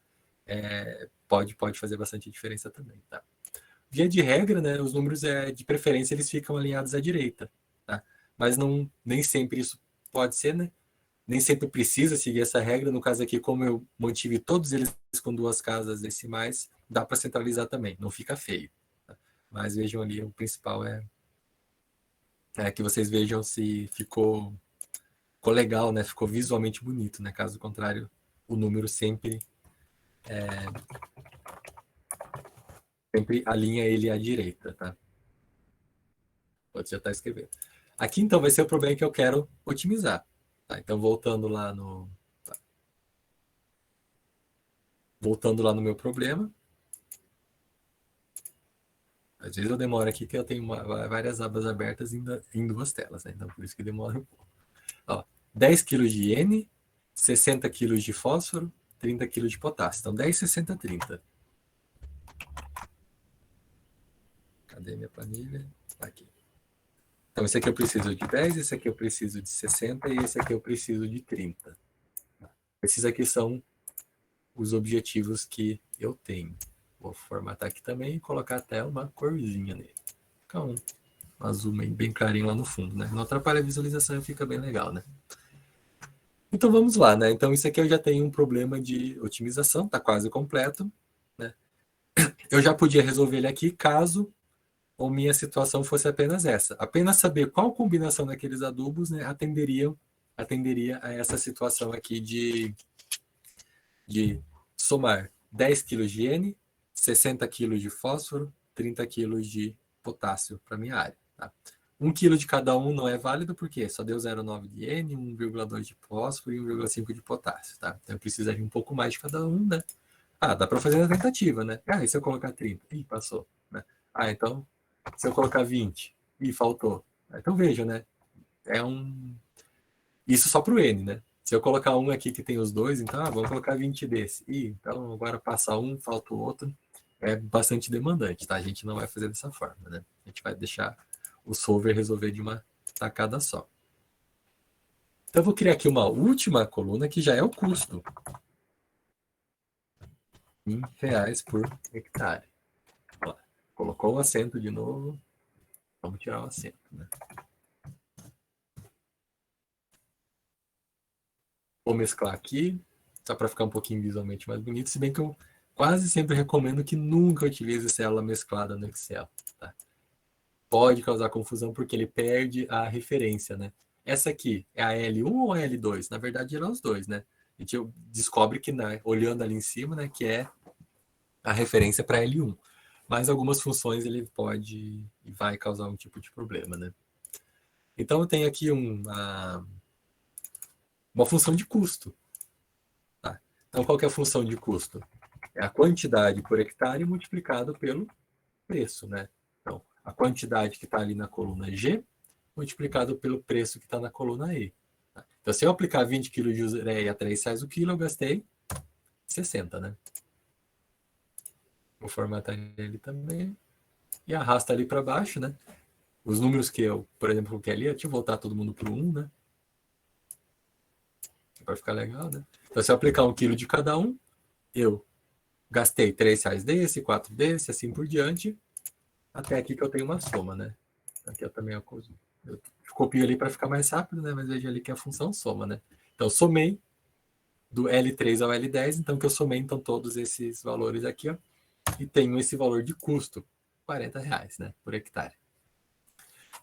pode fazer bastante diferença também, tá? Via de regra, né, os números de preferência eles ficam alinhados à direita, tá? Mas nem sempre isso pode ser, né? Nem sempre precisa seguir essa regra. No caso aqui, como eu mantive todos eles com 2 casas decimais, dá para centralizar também, não fica feio. Tá? Mas vejam ali, o principal é que vocês vejam se ficou legal, né? Ficou visualmente bonito, né? Caso contrário, o número sempre alinha ele à direita, tá? Pode já estar escrevendo. Aqui, então, vai ser o problema que eu quero otimizar. Tá? Então, voltando lá no meu problema. Às vezes eu demoro aqui, que eu tenho várias abas abertas em 2 telas, né? Então, por isso que demora um pouco. Ó, 10 kg de N, 60 kg de fósforo, 30 kg de potássio. Então, 10, 60, 30. Cadê minha planilha? Aqui. Então, esse aqui eu preciso de 10, esse aqui eu preciso de 60 e esse aqui eu preciso de 30. Esses aqui são os objetivos que eu tenho. Vou formatar aqui também e colocar até uma corzinha nele. Fica um azul bem clarinho lá no fundo, né? Não atrapalha a visualização e fica bem legal, né? Então vamos lá, né? Então isso aqui eu já tenho um problema de otimização, tá quase completo, né? Eu já podia resolver ele aqui caso a minha situação fosse apenas essa. Apenas saber qual combinação daqueles adubos, né, atenderia a essa situação aqui de somar 10 kg de N, 60 kg de fósforo, 30 kg de potássio para minha área. Tá? 1 kg de cada um não é válido porque só deu 0,9 de N, 1,2 de fósforo e 1,5 de potássio. Tá? Então eu precisaria um pouco mais de cada um, né? Dá para fazer na tentativa, né? E se eu colocar 30? Ih, passou. Né? Então, se eu colocar 20? Ih, faltou. Então veja, né? Isso só para o N, né? Se eu colocar um aqui que tem os dois, então vamos colocar 20 desse. Então agora passa um, falta o outro. É bastante demandante, tá? A gente não vai fazer dessa forma, né? A gente vai deixar o solver resolver de uma tacada só. Então eu vou criar aqui uma última coluna que já é o custo. Em reais por hectare. Ó, colocou o acento de novo. Vamos tirar o acento, né? Vou mesclar aqui, só para ficar um pouquinho visualmente mais bonito, se bem que eu quase sempre recomendo que nunca utilize célula mesclada no Excel. Tá? Pode causar confusão porque ele perde a referência, né? Essa aqui é a L1 ou a L2? Na verdade, eram os dois, né? A gente descobre que, olhando ali em cima, né, que é a referência para L1. Mas algumas funções ele pode e vai causar um tipo de problema, né? Então eu tenho aqui uma função de custo. Tá? Então qual que é a função de custo? É a quantidade por hectare multiplicado pelo preço, né? Então a quantidade que está ali na coluna G multiplicado pelo preço que está na coluna E. Tá? Então se eu aplicar 20 kg de ureia a 3 reais o quilo, eu gastei 60, né? Vou formatar ele também. E arrasta ali para baixo, né? Os números que eu, por exemplo, coloquei ali, deixa eu voltar todo mundo para o 1, né? Vai ficar legal, né? Então, se eu aplicar 1 quilo de cada um, eu gastei 3 reais desse, 4 desse, assim por diante, até aqui que eu tenho uma soma, né? Aqui eu também eu copio ali para ficar mais rápido, né? Mas veja ali que é a função soma, né? Então, somei do L3 ao L10, então que eu somei então todos esses valores aqui, ó, e tenho esse valor de custo, 40 reais, né? Por hectare.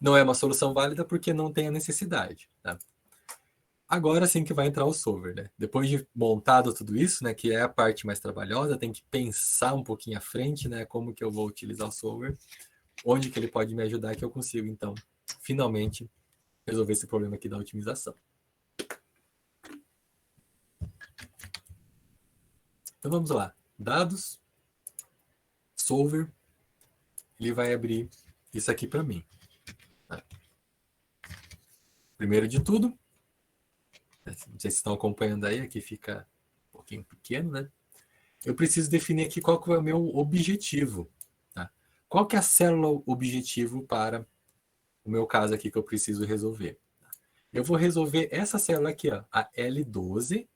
Não é uma solução válida porque não tem a necessidade, tá? Agora sim que vai entrar o solver, né? Depois de montado tudo isso, né, que é a parte mais trabalhosa, tem que pensar um pouquinho à frente, né, como que eu vou utilizar o solver, onde que ele pode me ajudar que eu consigo, então, finalmente, resolver esse problema aqui da otimização. Então vamos lá. Dados, solver, ele vai abrir isso aqui para mim. Tá? Primeiro de tudo, não sei se vocês estão acompanhando aí, aqui fica um pouquinho pequeno, né? Eu preciso definir aqui qual que é o meu objetivo. Tá? Qual que é a célula objetivo para o meu caso aqui que eu preciso resolver? Eu vou resolver essa célula aqui, ó, a L12.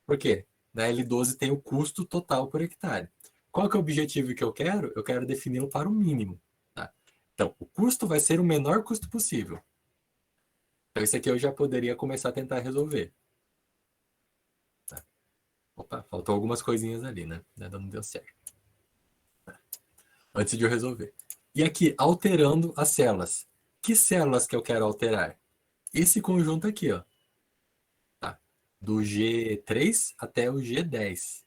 Por quê? Na L12 tem o custo total por hectare. Qual que é o objetivo que eu quero? Eu quero defini-lo para o mínimo. Tá? Então, o custo vai ser o menor custo possível. Então, esse aqui eu já poderia começar a tentar resolver. Tá? Opa, faltou algumas coisinhas ali, né? Não deu certo. Tá? Antes de eu resolver. E aqui, alterando as células. Que células que eu quero alterar? Esse conjunto aqui, ó. Tá? Do G3 até o G10.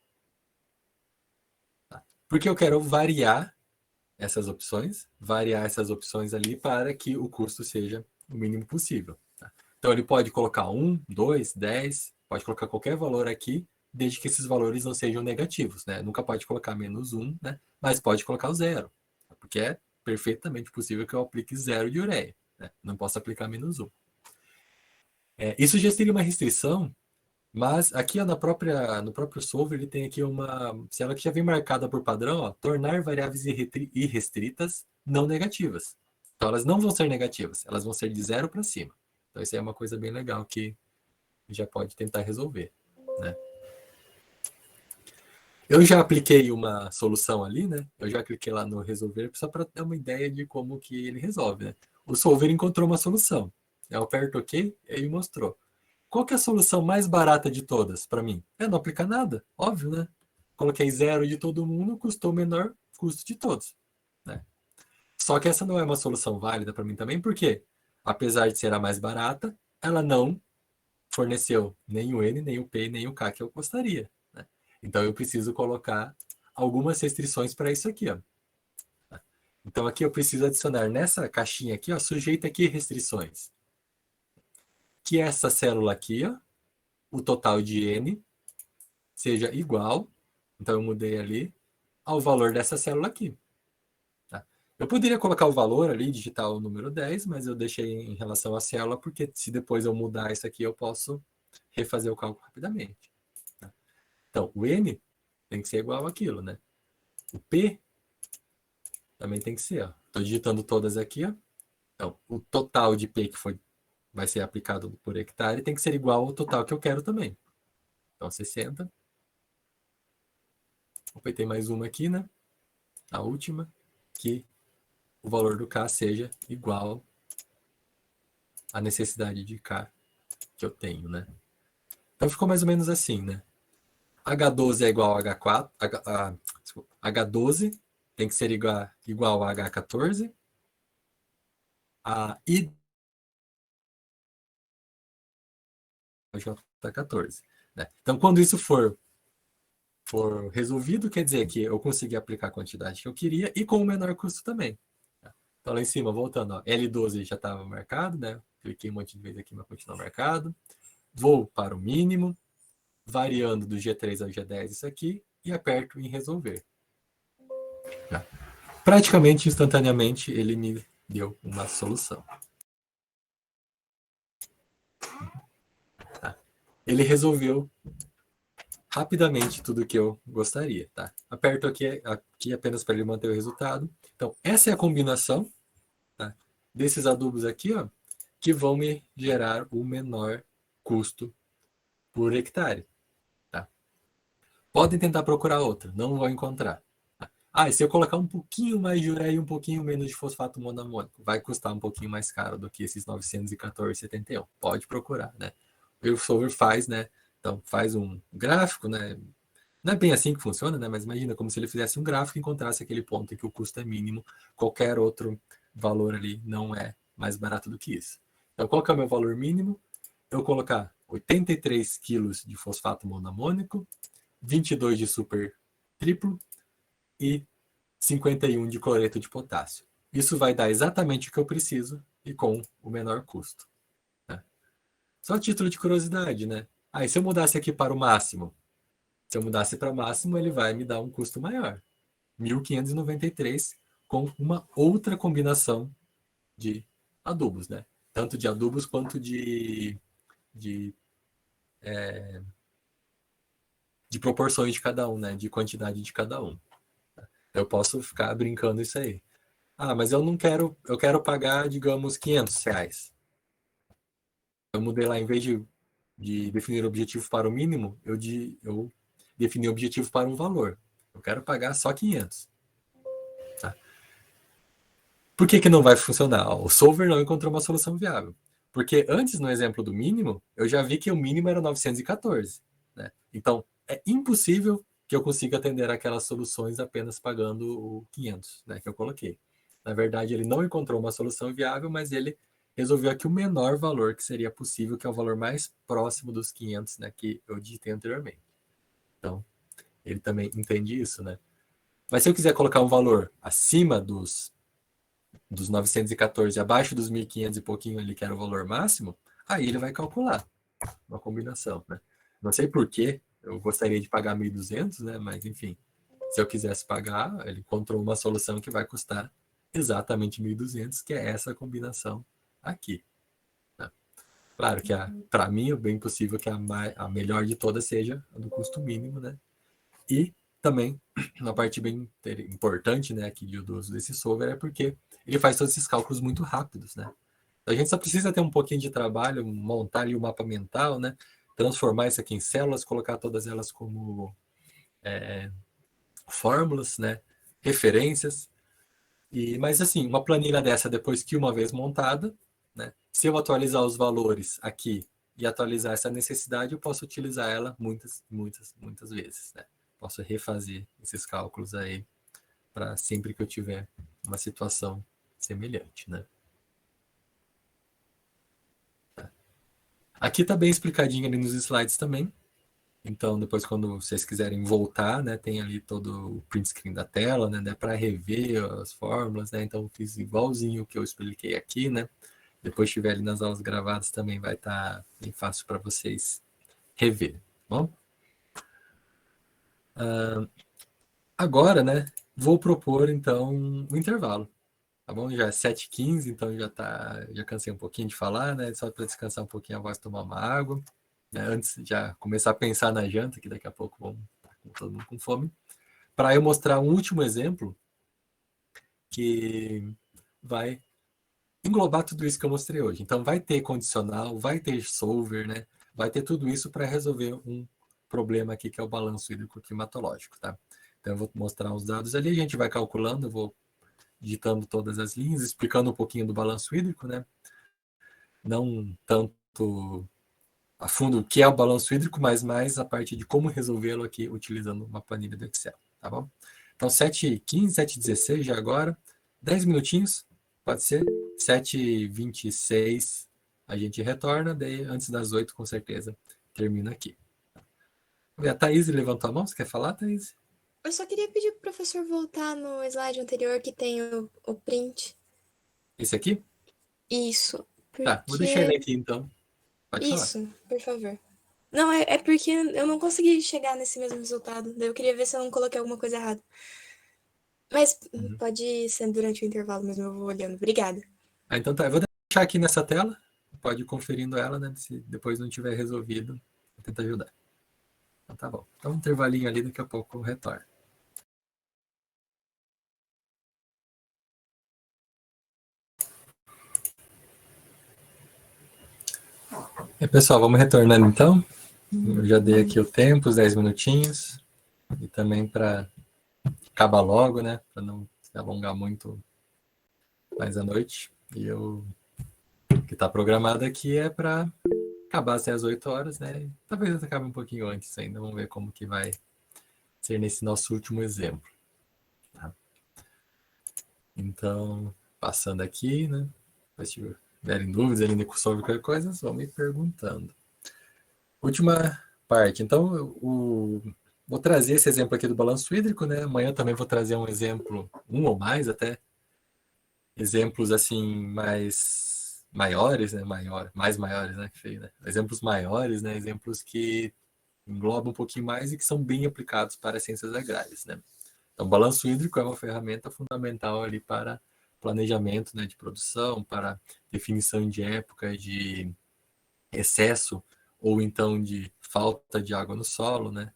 Tá? Porque eu quero variar essas opções ali para que o custo seja o mínimo possível. Tá? Então ele pode colocar 1, 2, 10, pode colocar qualquer valor aqui, desde que esses valores não sejam negativos. Né? Nunca pode colocar menos 1, né? Mas pode colocar o 0, porque é perfeitamente possível que eu aplique 0 de ureia. Né? Não posso aplicar menos 1. Isso já seria uma restrição, mas aqui ó, no próprio solver ele tem aqui uma célula que já vem marcada por padrão, ó, tornar variáveis irrestritas não negativas. Então elas não vão ser negativas, elas vão ser de 0 para cima. Então isso aí é uma coisa bem legal que já pode tentar resolver. Né? Eu já apliquei uma solução ali, né? Eu já cliquei lá no resolver só para ter uma ideia de como que ele resolve. Né? O solver encontrou uma solução. Eu aperto OK e ele mostrou. Qual que é a solução mais barata de todas para mim? É não aplicar nada, óbvio, né? Coloquei 0 de todo mundo, custou o menor custo de todos. Né? Só que essa não é uma solução válida para mim também, porque, apesar de ser a mais barata, ela não forneceu nem o N, nem o P, nem o K que eu gostaria. Né? Então eu preciso colocar algumas restrições para isso aqui. Ó. Então aqui eu preciso adicionar nessa caixinha aqui, ó, sujeito aqui restrições. Que essa célula aqui, ó, o total de N seja igual, então eu mudei ali, ao valor dessa célula aqui. Tá? Eu poderia colocar o valor ali, digitar o número 10, mas eu deixei em relação à célula, porque se depois eu mudar isso aqui, eu posso refazer o cálculo rapidamente. Tá? Então, o N tem que ser igual àquilo, né? O P também tem que ser, ó. Estou digitando todas aqui, ó. Então, o total de P que vai ser aplicado por hectare tem que ser igual ao total que eu quero também. Então, 60. Opa, tem mais uma aqui, né? A última, que o valor do K seja igual à necessidade de K que eu tenho, né? Então ficou mais ou menos assim, né? H12 é igual a H4, H12 tem que ser igual a H14, a I J14, né? Então quando isso for resolvido, quer dizer que eu consegui aplicar a quantidade que eu queria e com o menor custo também. Então lá em cima, voltando, ó, L12 já estava marcado, né? Cliquei um monte de vezes aqui, mas continua marcado. Vou para o mínimo, variando do G3 ao G10 isso aqui, e aperto em resolver. Tá? Praticamente instantaneamente ele me deu uma solução. Tá? Ele resolveu rapidamente tudo que eu gostaria. Tá? Aperto aqui apenas para ele manter o resultado. Então, essa é a combinação, tá, desses adubos aqui, ó, que vão me gerar o menor custo por hectare. Tá? Podem tentar procurar outra, não vão encontrar. Ah, e se eu colocar um pouquinho mais de ureia e um pouquinho menos de fosfato monoamônico, vai custar um pouquinho mais caro do que esses 914,71. Pode procurar, né? O Solver faz, né? Então, faz um gráfico, né? Não é bem assim que funciona, né? Mas imagina como se ele fizesse um gráfico e encontrasse aquele ponto em que o custo é mínimo, qualquer outro valor ali não é mais barato do que isso. Então, qual que é o meu valor mínimo? Eu colocar 83 quilos de fosfato monoamônico, 22 de super triplo e 51 de cloreto de potássio. Isso vai dar exatamente o que eu preciso e com o menor custo. Né? Só a título de curiosidade, né? Ah, e se eu mudasse aqui para o máximo? Se eu mudasse para o máximo, ele vai me dar um custo maior. 1.593 com uma outra combinação de adubos, né? Tanto de adubos quanto de proporções de cada um, né? De quantidade de cada um. Eu posso ficar brincando isso aí. Ah, mas eu não quero, eu quero pagar, digamos, R$ 500. Eu mudei lá, em vez de definir objetivo para o mínimo, eu defini objetivo para um valor. Eu quero pagar só 500. Tá? Por que não vai funcionar? O Solver não encontrou uma solução viável. Porque antes, no exemplo do mínimo, eu já vi que o mínimo era 914. Né? Então, é impossível que eu consiga atender aquelas soluções apenas pagando o 500, né, que eu coloquei. Na verdade, ele não encontrou uma solução viável, mas ele resolveu aqui o menor valor que seria possível, que é o valor mais próximo dos 500, né, que eu digitei anteriormente. Então, ele também entende isso, né? Mas se eu quiser colocar um valor acima dos 914, abaixo dos 1.500 e pouquinho ali, que era o valor máximo, aí ele vai calcular uma combinação, né? Não sei por que eu gostaria de pagar 1.200, né? Mas, enfim, se eu quisesse pagar, ele encontrou uma solução que vai custar exatamente 1.200, que é essa combinação aqui. Né? Claro que, para mim, é bem possível que a melhor de todas seja a do custo mínimo, né? E também, uma parte bem importante, né, aqui do uso desse software é porque ele faz todos esses cálculos muito rápidos, né? A gente só precisa ter um pouquinho de trabalho, montar ali o mapa mental, né? Transformar isso aqui em células, colocar todas elas como fórmulas, né? Referências. Mas assim, uma planilha dessa, depois que uma vez montada, né? Se eu atualizar os valores aqui e atualizar essa necessidade, eu posso utilizar ela muitas, muitas, muitas vezes, né? Posso refazer esses cálculos aí para sempre que eu tiver uma situação semelhante, né? Aqui está bem explicadinho ali nos slides também. Então, depois, quando vocês quiserem voltar, né, tem ali todo o print screen da tela, né, para rever as fórmulas, né? Então, fiz igualzinho o que eu expliquei aqui, né? Depois estiver ali nas aulas gravadas, também vai estar bem fácil para vocês rever, bom? Agora, né, vou propor, então, um intervalo. Tá bom? Já é 7h15, então já cansei um pouquinho de falar, né? Só para descansar um pouquinho a voz, tomar uma água, né? Antes de já começar a pensar na janta, que daqui a pouco vamos estar com todo mundo com fome. Para eu mostrar um último exemplo que vai englobar tudo isso que eu mostrei hoje. Então, vai ter condicional, vai ter solver, né? Vai ter tudo isso para resolver um problema aqui, que é o balanço hídrico climatológico, tá? Então, eu vou mostrar os dados ali, a gente vai calculando, eu vou digitando todas as linhas, explicando um pouquinho do balanço hídrico, né? Não tanto a fundo o que é o balanço hídrico, mas mais a parte de como resolvê-lo aqui utilizando uma planilha do Excel, tá bom? Então, 7h15, 7h16 já agora, 10 minutinhos, pode ser? 7h26 a gente retorna, daí antes das 8 com certeza termina aqui. A Thaís levantou a mão, você quer falar, Thaís? Eu só queria pedir pro professor voltar no slide anterior que tem o print. Esse aqui? Isso, Tá, vou deixar ele porque... aqui então. Pode falar. Isso, por favor. Não, é porque eu não consegui chegar nesse mesmo resultado. Daí eu queria ver se eu não coloquei alguma coisa errada. Mas pode ser durante o intervalo mesmo, eu vou olhando. Obrigada. Então tá, eu vou deixar aqui nessa tela, pode ir conferindo ela, né? Se depois não tiver resolvido, vou tentar ajudar. Então tá bom. Então um intervalinho ali, daqui a pouco eu retorno. E pessoal, vamos retornando então. Eu já dei aqui o tempo, os 10 minutinhos. E também para acabar logo, né? Para não se alongar muito mais à noite. E o que está programado aqui é para acabar até as 8 horas, né? Talvez acabe um pouquinho antes ainda. Vamos ver como que vai ser nesse nosso último exemplo. Tá? Então, passando aqui, né? Se tiverem dúvidas ainda sobre qualquer coisa, vão me perguntando. Última parte. Então, vou trazer esse exemplo aqui do balanço hídrico, né? Amanhã também vou trazer um exemplo, um ou mais até, exemplos assim mais maiores, né? Mais maiores, né? Que feio, né? Exemplos maiores, né? Exemplos que englobam um pouquinho mais e que são bem aplicados para as ciências agrárias, né? Então, o balanço hídrico é uma ferramenta fundamental ali para planejamento, né, de produção, para definição de época de excesso ou então de falta de água no solo, né?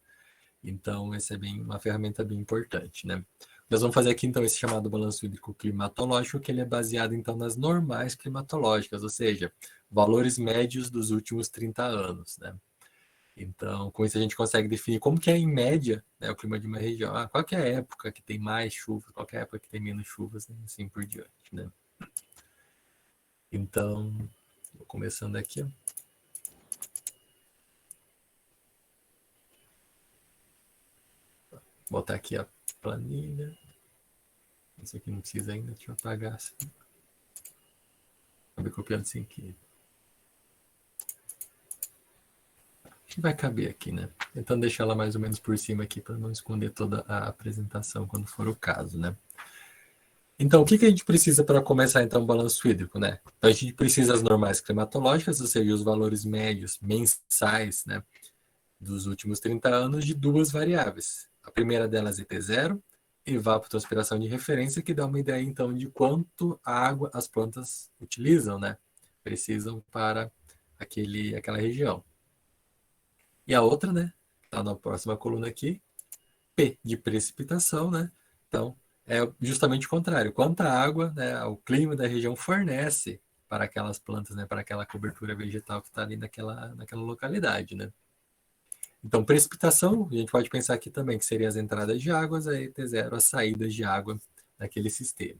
Então, essa é uma ferramenta bem importante, né? Nós vamos fazer aqui, então, esse chamado balanço hídrico climatológico, que ele é baseado, então, nas normais climatológicas, ou seja, valores médios dos últimos 30 anos, né? Então, com isso a gente consegue definir como que é, em média, né, o clima de uma região. Qual que é a época que tem mais chuvas, qual que é a época que tem menos chuvas, né? Assim por diante, né? Então, vou começando aqui, ó. Vou botar aqui a planilha. Isso aqui não precisa ainda, deixa eu apagar assim. Acabei copiando sem querer. Acho que vai caber aqui, né? Tentando deixar ela mais ou menos por cima aqui para não esconder toda a apresentação quando for o caso, né? Então, o que a gente precisa para começar, então, o balanço hídrico, né? Então, a gente precisa das normais climatológicas, ou seja, os valores médios mensais, né, dos últimos 30 anos de duas variáveis. A primeira delas é T0, evapotranspiração de referência, que dá uma ideia, então, de quanto água as plantas utilizam, né? Precisam para aquela região. E a outra, né, está na próxima coluna aqui, P de precipitação, né? Então, é justamente o contrário. Quanta água, né, o clima da região fornece para aquelas plantas, né, para aquela cobertura vegetal que está ali naquela localidade, né? Então, precipitação, a gente pode pensar aqui também que seriam as entradas de águas, aí T0, as saídas de água naquele sistema.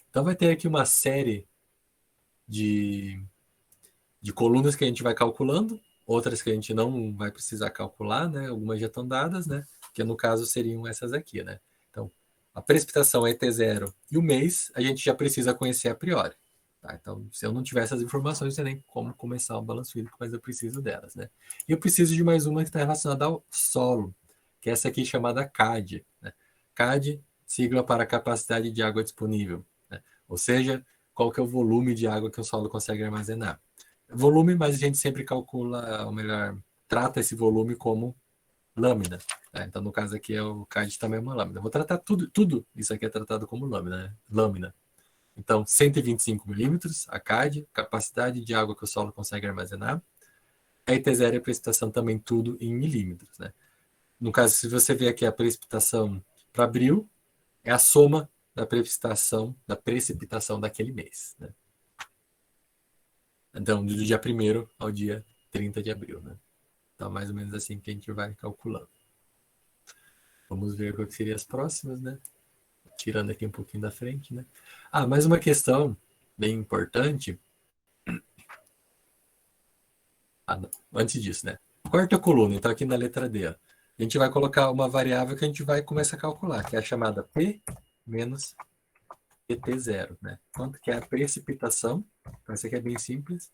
Então, vai ter aqui uma série de colunas que a gente vai calculando, outras que a gente não vai precisar calcular, né? Algumas já estão dadas, né? Que no caso seriam essas aqui, né? Então, a precipitação é T0 e o mês a gente já precisa conhecer a priori. Tá? Então, se eu não tiver essas informações, não sei nem como começar o balanço hídrico, mas eu preciso delas, né? E eu preciso de mais uma que está relacionada ao solo, que é essa aqui chamada CAD, né? CAD, sigla para capacidade de água disponível, né? Ou seja, qual que é o volume de água que o solo consegue armazenar. Volume, mas a gente sempre calcula, ou melhor, trata esse volume como lâmina. Né? Então, no caso aqui, o CAD também é uma lâmina. Vou tratar tudo isso aqui é tratado como lâmina, né? Lâmina. Então, 125 milímetros, a CAD, capacidade de água que o solo consegue armazenar. A IT0 é a precipitação também tudo em milímetros, né? No caso, se você ver aqui a precipitação para abril, é a soma da precipitação daquele mês, né? Então, do dia 1º ao dia 30 de abril, né? Então, mais ou menos assim que a gente vai calculando. Vamos ver qual que seriam as próximas, né? Tirando aqui um pouquinho da frente, né? Mais uma questão bem importante. Não. Antes disso, né? Quarta coluna, então aqui na letra D, ó, a gente vai colocar uma variável que a gente vai começar a calcular, que é a chamada P menos ET0, né? Quanto que é a precipitação, então essa aqui é bem simples,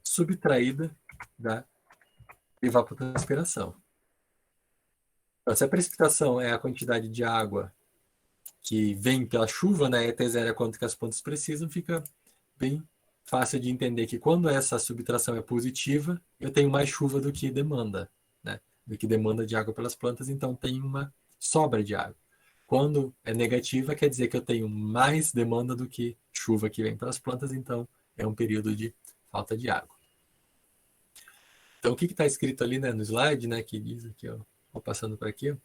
subtraída da evapotranspiração. Então, se a precipitação é a quantidade de água que vem pela chuva, né? ET0 é quanto que as plantas precisam, fica bem fácil de entender que quando essa subtração é positiva, eu tenho mais chuva do que demanda, né? Do que demanda de água pelas plantas, então tem uma sobra de água. Quando é negativa, quer dizer que eu tenho mais demanda do que chuva que vem pelas plantas, então é um período de falta de água. Então, o que está escrito ali, né, no slide, né, que diz aqui, ó, vou passando por aqui, ó,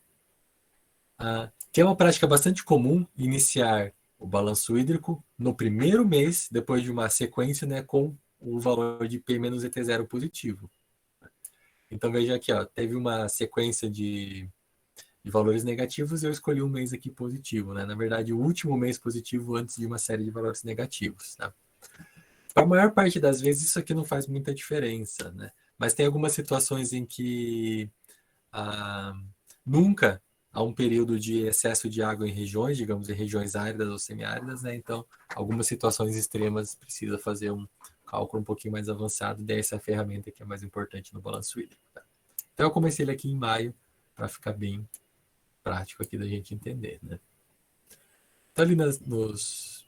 que é uma prática bastante comum iniciar o balanço hídrico no primeiro mês, depois de uma sequência, né, com o valor de P menos ET0 positivo. Então, veja aqui, ó, teve uma sequência de valores negativos e eu escolhi um mês aqui positivo, né? Na verdade, o último mês positivo antes de uma série de valores negativos, tá? Para a maior parte das vezes, isso aqui não faz muita diferença, né? Mas tem algumas situações em que nunca há um período de excesso de água em regiões, digamos, em regiões áridas ou semiáridas, né? Então, algumas situações extremas precisa fazer um cálculo um pouquinho mais avançado, daí essa ferramenta que é mais importante no balanço hídrico, tá? Então, eu comecei ele aqui em maio, para ficar bem prático aqui da gente entender, né? Então, ali nos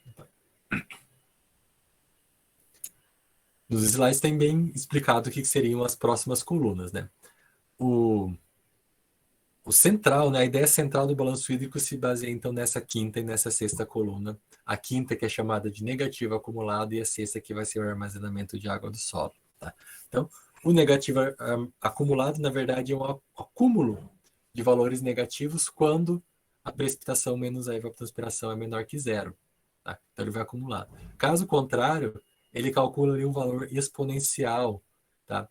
slides tem bem explicado o que seriam as próximas colunas, né? O central, né, a ideia central do balanço hídrico se baseia, então, nessa quinta e nessa sexta coluna. A quinta, que é chamada de negativo acumulado, e a sexta, que vai ser o armazenamento de água do solo, tá? Então, o negativo acumulado, na verdade, é um acúmulo de valores negativos quando a precipitação menos a evapotranspiração é menor que zero, tá? Então, ele vai acumular. Caso contrário, ele calcula ali um valor exponencial, tá?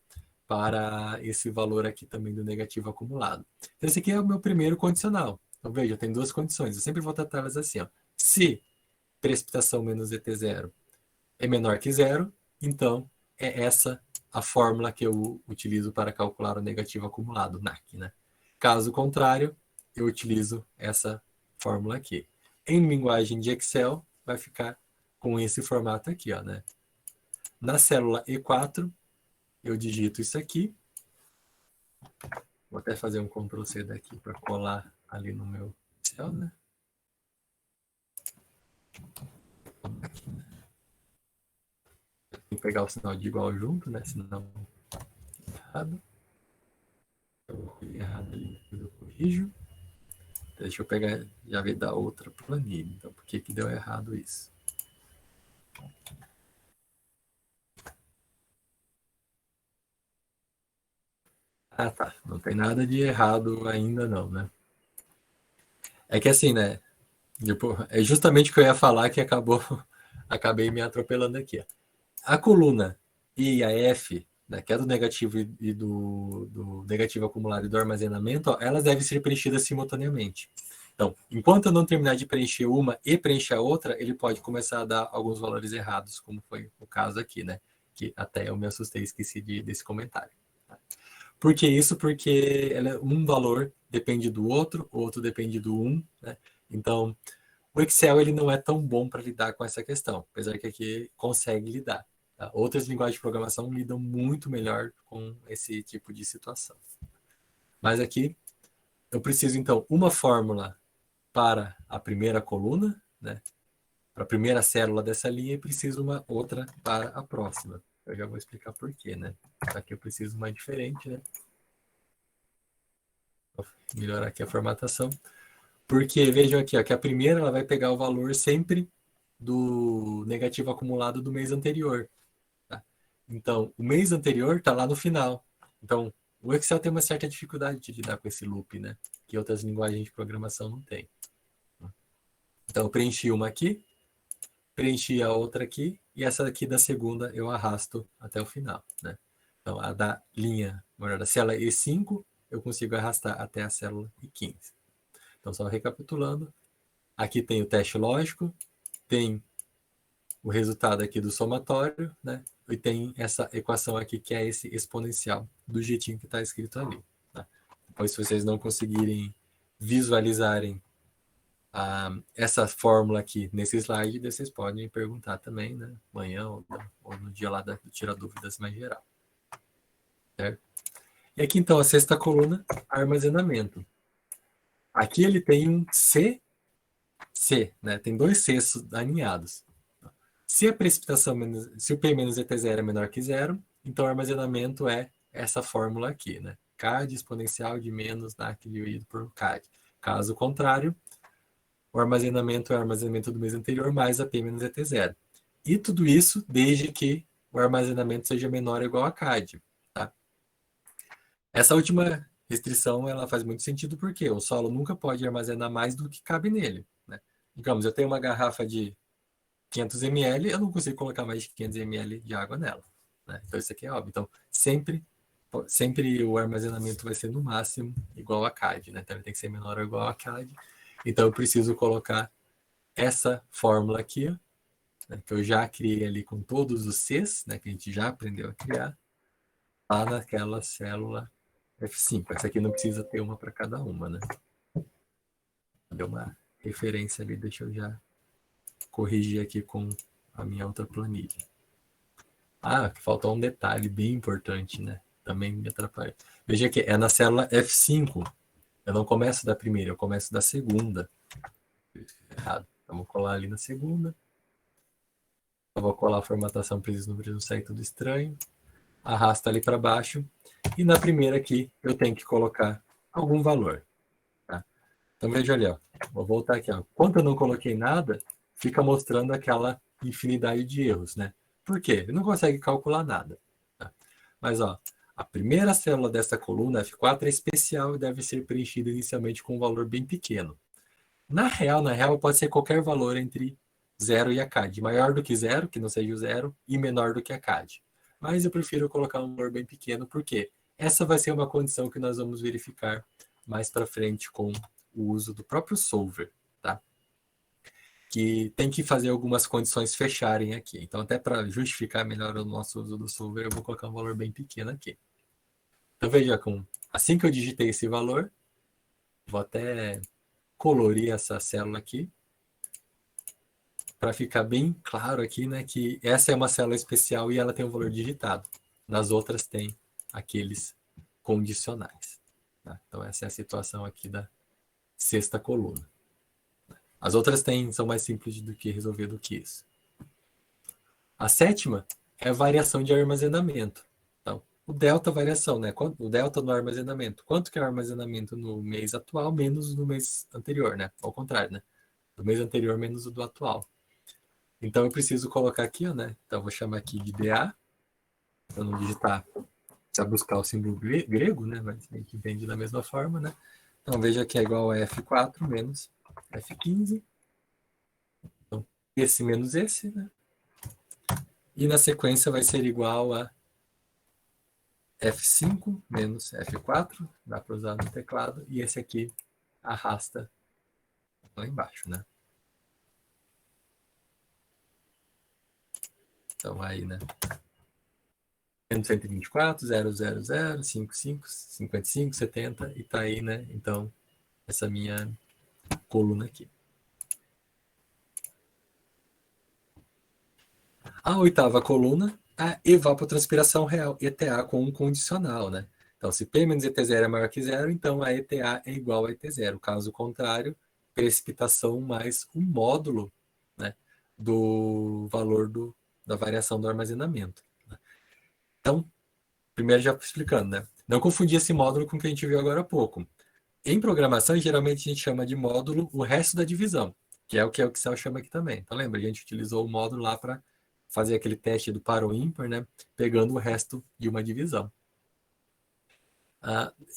Para esse valor aqui também do negativo acumulado. Então, esse aqui é o meu primeiro condicional. Então, veja, tem duas condições. Eu sempre vou tratar elas assim, ó. Se precipitação menos ET0 é menor que zero, então é essa a fórmula que eu utilizo para calcular o negativo acumulado, NAC, né? Caso contrário, eu utilizo essa fórmula aqui. Em linguagem de Excel, vai ficar com esse formato aqui, ó, né? Na célula E4, eu digito isso aqui. Vou até fazer um Ctrl+C daqui para colar ali no meu Excel, né? Tem que pegar o sinal de igual junto, né? Senão errado. Eu vou errado ali, eu corrijo. Deixa eu pegar, já ver da outra planilha. Então, por que deu errado isso? Tá. Não tem nada de errado ainda não, né? É que assim, né? Tipo, é justamente o que eu ia falar que acabei me atropelando aqui. Ó. A coluna I e a F, né, que é do negativo e do negativo acumulado e do armazenamento, ó, elas devem ser preenchidas simultaneamente. Então, enquanto eu não terminar de preencher uma e preencher a outra, ele pode começar a dar alguns valores errados, como foi o caso aqui, né? Que até eu me assustei e esqueci desse comentário. Tá? Por que isso? Porque um valor depende do outro, o outro depende do um, né? Então, o Excel ele não é tão bom para lidar com essa questão, apesar que aqui consegue lidar. Tá? Outras linguagens de programação lidam muito melhor com esse tipo de situação. Mas aqui, eu preciso, então, uma fórmula para a primeira coluna, né? Para a primeira célula dessa linha, e preciso uma outra para a próxima. Eu já vou explicar por quê, né? Aqui eu preciso uma diferente, né? Vou melhorar aqui a formatação. Porque, vejam aqui, ó, que a primeira ela vai pegar o valor sempre do negativo acumulado do mês anterior. Tá? Então, o mês anterior está lá no final. Então, o Excel tem uma certa dificuldade de lidar com esse loop, né? Que outras linguagens de programação não têm. Então, eu preenchi uma aqui, preenchi a outra aqui, e essa aqui da segunda eu arrasto até o final, né? Então, a da linha, da célula E5, eu consigo arrastar até a célula E15. Então, só recapitulando, aqui tem o teste lógico, tem o resultado aqui do somatório, né? E tem essa equação aqui, que é esse exponencial, do jeitinho que está escrito ali. Tá? Depois, se vocês não conseguirem visualizarem essa fórmula aqui nesse slide, vocês podem me perguntar também, né? Amanhã ou no dia lá do Tira Dúvidas mais geral. Certo? E aqui, então, a sexta coluna, armazenamento. Aqui ele tem um C, né? Tem dois Cs alinhados. Se a precipitação, se o P menos ET0 é menor que zero, então o armazenamento é essa fórmula aqui, né? CAD exponencial de menos NAC dividido por CAD. Caso contrário, o armazenamento é o armazenamento do mês anterior mais a P menos ET0. E tudo isso desde que o armazenamento seja menor ou igual a CAD. Tá? Essa última restrição ela faz muito sentido porque o solo nunca pode armazenar mais do que cabe nele. Né? Digamos, eu tenho uma garrafa de 500 ml, eu não consigo colocar mais de 500 ml de água nela. Né? Então isso aqui é óbvio. Então sempre o armazenamento vai ser no máximo igual a CAD. Né? Então ele tem que ser menor ou igual a CAD. Então eu preciso colocar essa fórmula aqui, né, que eu já criei ali com todos os Cs, né, que a gente já aprendeu a criar, lá naquela célula F5. Essa aqui não precisa ter uma para cada uma, né? Deu uma referência ali, deixa eu já corrigir aqui com a minha outra planilha. Faltou um detalhe bem importante, né? Também me atrapalha. Veja que é na célula F5. Eu não começo da primeira, eu começo da segunda. Errado. Então, vou colar ali na segunda. Eu vou colar a formatação para esses números não saírem tudo estranho. Arrasta ali para baixo. E na primeira aqui, eu tenho que colocar algum valor. Tá? Então, veja ali, ó. Vou voltar aqui. Ó. Quando eu não coloquei nada, fica mostrando aquela infinidade de erros, né? Por quê? Ele não consegue calcular nada. Tá? Mas, ó, a primeira célula dessa coluna, F4, é especial e deve ser preenchida inicialmente com um valor bem pequeno. Na real, pode ser qualquer valor entre 0 e a CAD. Maior do que 0, que não seja o 0, e menor do que a CAD. Mas eu prefiro colocar um valor bem pequeno, porque essa vai ser uma condição que nós vamos verificar mais para frente com o uso do próprio solver. Tá? Que tem que fazer algumas condições fecharem aqui. Então, até para justificar melhor o nosso uso do solver, eu vou colocar um valor bem pequeno aqui. Então, veja, assim que eu digitei esse valor, vou até colorir essa célula aqui, para ficar bem claro aqui, né, que essa é uma célula especial e ela tem um valor digitado. Nas outras tem aqueles condicionais. Tá? Então, essa é a situação aqui da sexta coluna. As outras são mais simples do que resolver do que isso. A sétima é a variação de armazenamento. Então, o delta variação, né? O delta no armazenamento. Quanto que é o armazenamento no mês atual menos no mês anterior, né? Ao contrário, né? Do mês anterior menos o do atual. Então, eu preciso colocar aqui, ó, né? Então, eu vou chamar aqui de DA. Para não digitar, precisa buscar o símbolo grego, né? Mas a gente entende da mesma forma, né? Então, veja que é igual a F4 menos F15. Então, esse menos esse, né? E na sequência vai ser igual a F5 menos F4. Dá para usar no teclado. E esse aqui arrasta lá embaixo, né? Então, aí, né? 124, 000, 55, 55, 70. E tá aí, né? Então, essa minha coluna aqui. A oitava coluna, a evapotranspiração real, ETA com um condicional, né? Então, se P menos ET0 é maior que zero, então a ETA é igual a ET0. Caso contrário, precipitação mais um módulo, né, do valor da variação do armazenamento. Né? Então, primeiro já explicando, né? Não confundir esse módulo com o que a gente viu agora há pouco. Em programação, geralmente a gente chama de módulo o resto da divisão. que é o que o Excel chama aqui também. Então, lembra, a gente utilizou o módulo lá para fazer aquele teste do par ou ímpar, né? Pegando o resto de uma divisão.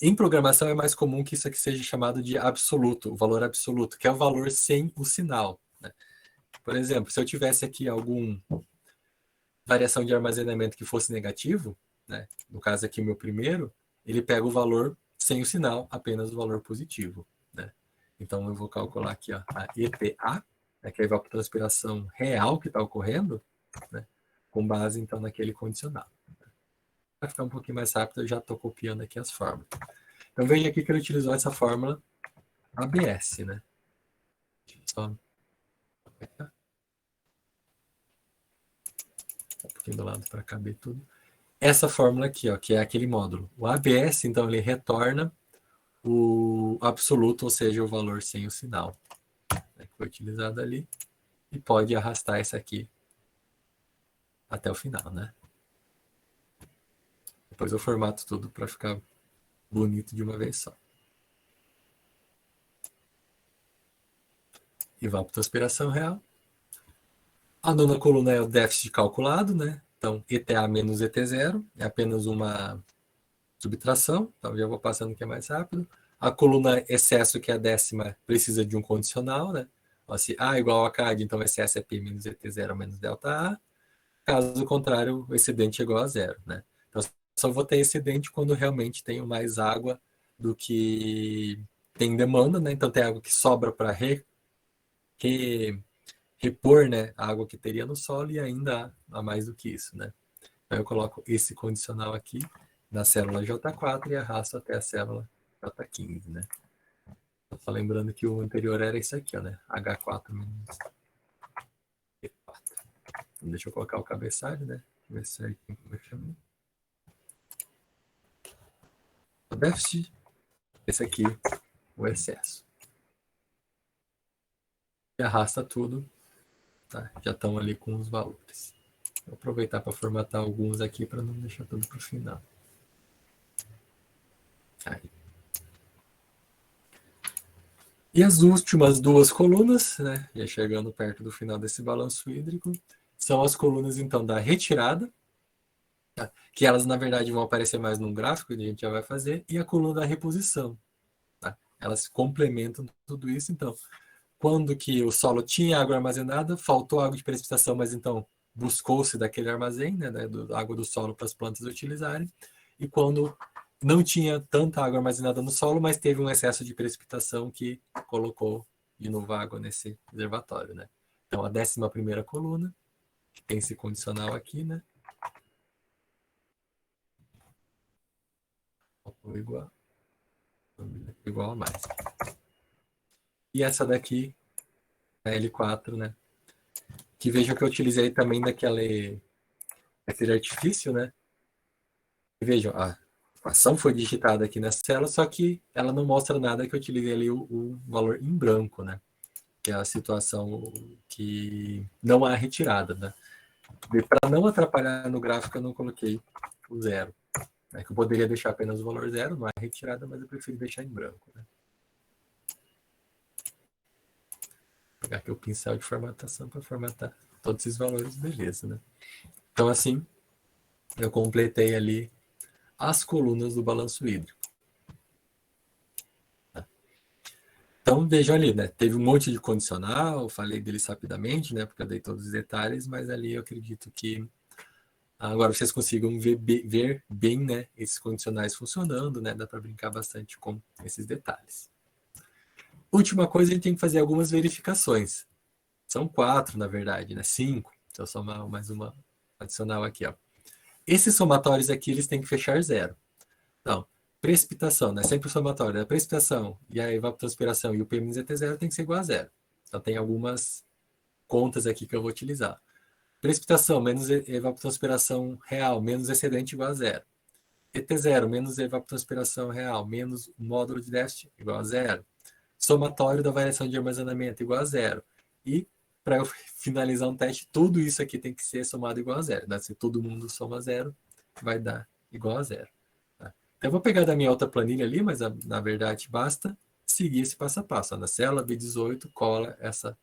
Em programação é mais comum que isso aqui seja chamado de absoluto, o valor absoluto, que é o valor sem o sinal, né? Por exemplo, se eu tivesse aqui alguma variação de armazenamento que fosse negativo, né? No caso aqui o meu primeiro, ele pega o valor sem o sinal, apenas o valor positivo, né? Então eu vou calcular aqui, ó, a ETA, né, que é a evapotranspiração real que está ocorrendo, né? Com base então naquele condicional. Para ficar um pouquinho mais rápido, eu já estou copiando aqui as fórmulas. Então veja aqui que ele utilizou essa fórmula ABS, né? Só um pouquinho do lado para caber tudo. Essa fórmula aqui, ó, que é aquele módulo. O ABS, então, ele retorna o absoluto, ou seja, o valor sem o sinal, né, que foi utilizado ali, e pode arrastar esse aqui até o final, né? Depois eu formato tudo para ficar bonito de uma vez só. Evapotranspiração real. A nona coluna é o déficit calculado, né? Então, ETA menos ET0 é apenas uma subtração. Então, já vou passando aqui mais rápido. A coluna excesso, que é a décima, precisa de um condicional, né? Então, se A igual a CAD, então excesso é P menos ET0 menos delta A. Caso contrário, o excedente é igual a zero, né? Então, só vou ter excedente quando realmente tenho mais água do que tem demanda, né? Então, tem água que sobra para repor, né, a água que teria no solo e ainda há mais do que isso, né? Então eu coloco esse condicional aqui na célula J4 e arrasto até a célula J15, né? Só lembrando que o anterior era isso aqui, ó, né? H4 menos E4. Então, deixa eu colocar o cabeçalho, né? Deixa eu ver certinho como eu chamo. O déficit, esse aqui, o excesso. E arrasta tudo. Tá, já estão ali com os valores. Vou aproveitar para formatar alguns aqui para não deixar tudo para o final. Aí. E as últimas duas colunas, né, já chegando perto do final desse balanço hídrico, são as colunas então da retirada, tá, que elas na verdade vão aparecer mais num gráfico que a gente já vai fazer, e a coluna da reposição. Tá? Elas complementam tudo isso, então. Quando que o solo tinha água armazenada, faltou água de precipitação, mas então buscou-se daquele armazém, né, da água do solo para as plantas utilizarem. E quando não tinha tanta água armazenada no solo, mas teve um excesso de precipitação que colocou de novo água nesse reservatório, né? Então, a 11ª coluna, que tem esse condicional aqui, né? Igual a mais. E essa daqui, a L4, né? Que veja que eu utilizei também daquele artifício, né? E vejam, a equação foi digitada aqui nessa célula, só que ela não mostra nada, que eu utilizei ali o valor em branco, né? Que é a situação que não há retirada, né? Para não atrapalhar no gráfico, eu não coloquei o zero. É que eu poderia deixar apenas o valor zero, não há retirada, mas eu prefiro deixar em branco, né? Vou pegar aqui o pincel de formatação para formatar todos esses valores, beleza, né? Então, assim, eu completei ali as colunas do balanço hídrico. Então, vejam ali, né? Teve um monte de condicional, falei deles rapidamente, né? Porque eu dei todos os detalhes, mas ali eu acredito que agora vocês consigam ver bem, né, esses condicionais funcionando, né? Dá para brincar bastante com esses detalhes. Última coisa, a gente tem que fazer algumas verificações. São 4, na verdade, né? 5. Se eu somar mais uma adicional aqui, ó. Esses somatórios aqui, eles têm que fechar zero. Então, precipitação, né? Sempre o somatório, né? A precipitação e a evapotranspiração e o P menos ET0 tem que ser igual a zero. Então, tem algumas contas aqui que eu vou utilizar. Precipitação menos evapotranspiração real menos excedente igual a zero. ET0 menos evapotranspiração real menos o módulo de déficit igual a zero. Somatório da variação de armazenamento igual a zero. E, para eu finalizar um teste, tudo isso aqui tem que ser somado igual a zero. Né? Se todo mundo soma zero, vai dar igual a zero. Tá? Então, eu vou pegar da minha outra planilha ali, mas na verdade basta seguir esse passo a passo. Na célula B18, cola essa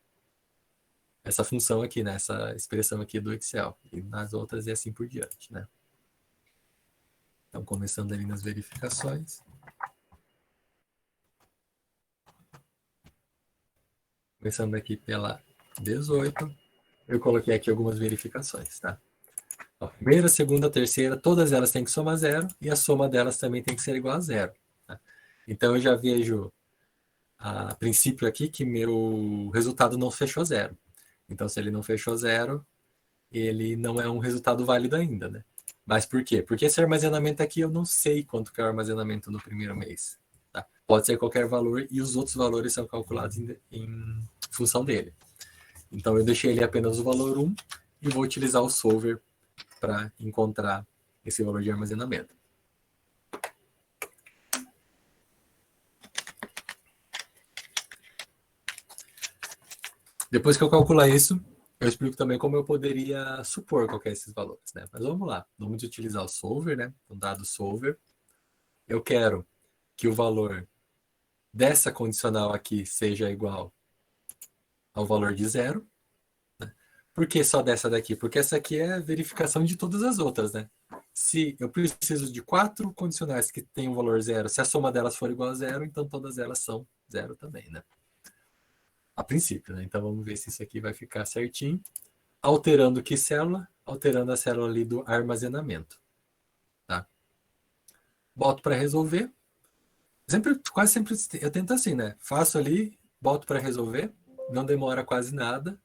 essa função aqui, né? Essa expressão aqui do Excel. E nas outras e assim por diante, né? Então, começando ali nas verificações. Começando aqui pela 18, eu coloquei aqui algumas verificações, tá? Ó, primeira, segunda, terceira, todas elas têm que somar zero e a soma delas também tem que ser igual a zero. Tá? Então, eu já vejo a princípio aqui que meu resultado não fechou zero. Então, se ele não fechou zero, ele não é um resultado válido ainda, né? Mas por quê? Porque esse armazenamento aqui eu não sei quanto que é o armazenamento no primeiro mês. Tá? Pode ser qualquer valor e os outros valores são calculados em função dele. Então eu deixei ele apenas o valor 1 e vou utilizar o solver para encontrar esse valor de armazenamento. Depois que eu calcular isso, eu explico também como eu poderia supor qualquer desses valores, né? Mas vamos lá, vamos utilizar o solver, né? Um dado solver. Eu quero que o valor dessa condicional aqui seja igual ao valor de zero. Né? Por que só dessa daqui? Porque essa aqui é a verificação de todas as outras, né? Se eu preciso de 4 condicionais que têm um valor zero, se a soma delas for igual a zero, então todas elas são zero também, né? A princípio, né? Então vamos ver se isso aqui vai ficar certinho. Alterando que célula? Alterando a célula ali do armazenamento. Tá? Boto para resolver. Quase sempre eu tento assim, né? Faço ali, boto para resolver, não demora quase nada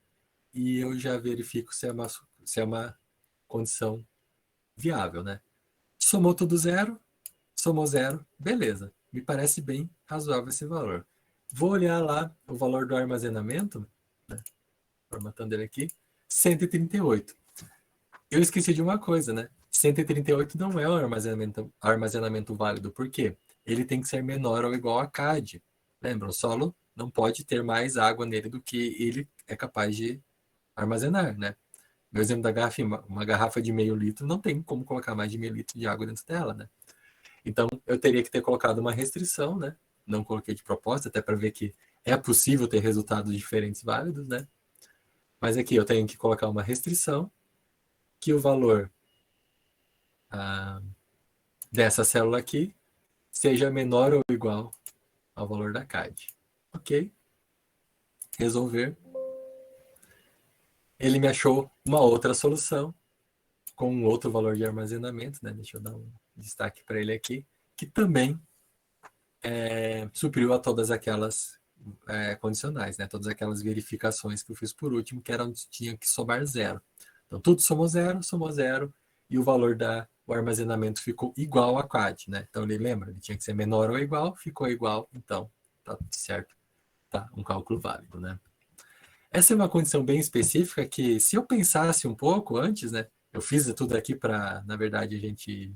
e eu já verifico se é uma condição viável, né? Somou tudo zero, somou zero, beleza. Me parece bem razoável esse valor. Vou olhar lá o valor do armazenamento, né? Formatando ele aqui, 138. Eu esqueci de uma coisa, né? 138 não é um armazenamento válido. Por quê? Ele tem que ser menor ou igual a CAD. Lembra? O solo não pode ter mais água nele do que ele é capaz de armazenar, né? Meu exemplo da garrafa, uma garrafa de meio litro, não tem como colocar mais de meio litro de água dentro dela, né? Então, eu teria que ter colocado uma restrição, né? Não coloquei de propósito, até para ver que é possível ter resultados diferentes válidos, né? Mas aqui eu tenho que colocar uma restrição que o valor dessa célula aqui seja menor ou igual ao valor da CAD. Ok? Resolver. Ele me achou uma outra solução com um outro valor de armazenamento, né? Deixa eu dar um destaque para ele aqui, que também supriu a todas aquelas condicionais, né? Todas aquelas verificações que eu fiz por último, que tinha que somar zero. Então, tudo somou zero, e o valor do armazenamento ficou igual a CAD, né? Então, ele lembra, ele tinha que ser menor ou igual, ficou igual, então, tá certo, tá um cálculo válido, né? Essa é uma condição bem específica que, se eu pensasse um pouco antes, né? Eu fiz tudo aqui para, na verdade, a gente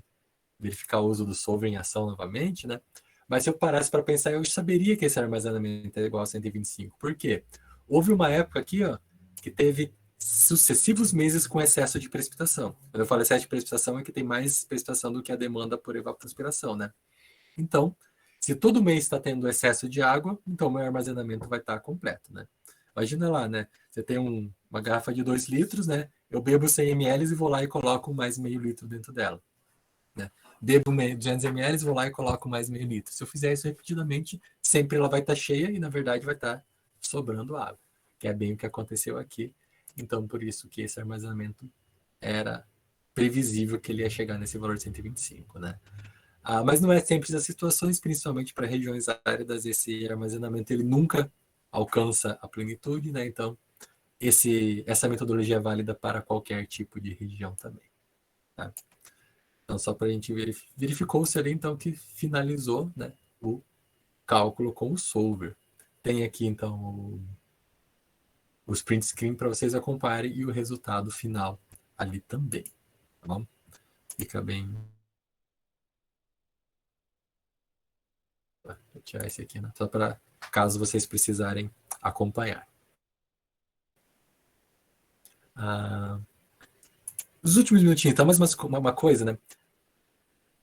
verificar o uso do solver em ação novamente, né? Mas se eu parasse para pensar, eu saberia que esse armazenamento é igual a 125. Por quê? Houve uma época aqui, ó, que teve sucessivos meses com excesso de precipitação. Quando eu falo excesso de precipitação, é que tem mais precipitação do que a demanda por evapotranspiração, né? Então, se todo mês está tendo excesso de água, então meu armazenamento vai estar completo, né? Imagina lá, né? Você tem uma garrafa de 2 litros, né? Eu bebo 100 ml e vou lá e coloco mais meio litro dentro dela. Né? Bebo 200 ml, vou lá e coloco mais meio litro. Se eu fizer isso repetidamente, sempre ela vai estar cheia e, na verdade, vai estar sobrando água. Que é bem o que aconteceu aqui. Então, por isso que esse armazenamento era previsível que ele ia chegar nesse valor de 125, né? Mas não é sempre as situações, principalmente para regiões áridas, esse armazenamento ele nunca alcança a plenitude, né? Então, essa metodologia é válida para qualquer tipo de região também. Tá? Então, só para a gente verificou-se ali, então, que finalizou, né, o cálculo com o solver. Tem aqui, então, os print screen para vocês acompanharem e o resultado final ali também. Tá bom? Fica bem... Vou tirar esse aqui, né? Só para caso vocês precisarem acompanhar. Os últimos minutinhos, então, mais uma coisa, né?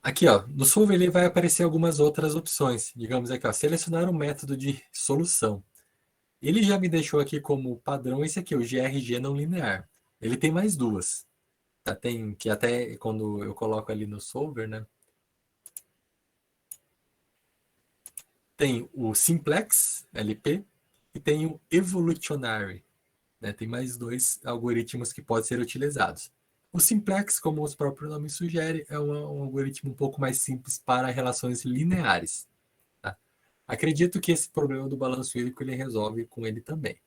Aqui, ó, no solver ele vai aparecer algumas outras opções. Digamos aqui, ó, selecionar um método de solução. Ele já me deixou aqui como padrão esse aqui, o GRG não linear. Ele tem mais duas. Tá? Tem que até quando eu coloco ali no solver, né? Tem o Simplex LP e tem o Evolutionary. Né? Tem mais dois algoritmos que podem ser utilizados. O Simplex, como o próprio nome sugere, é um algoritmo um pouco mais simples para relações lineares. Tá? Acredito que esse problema do balanço hídrico ele resolve com ele também.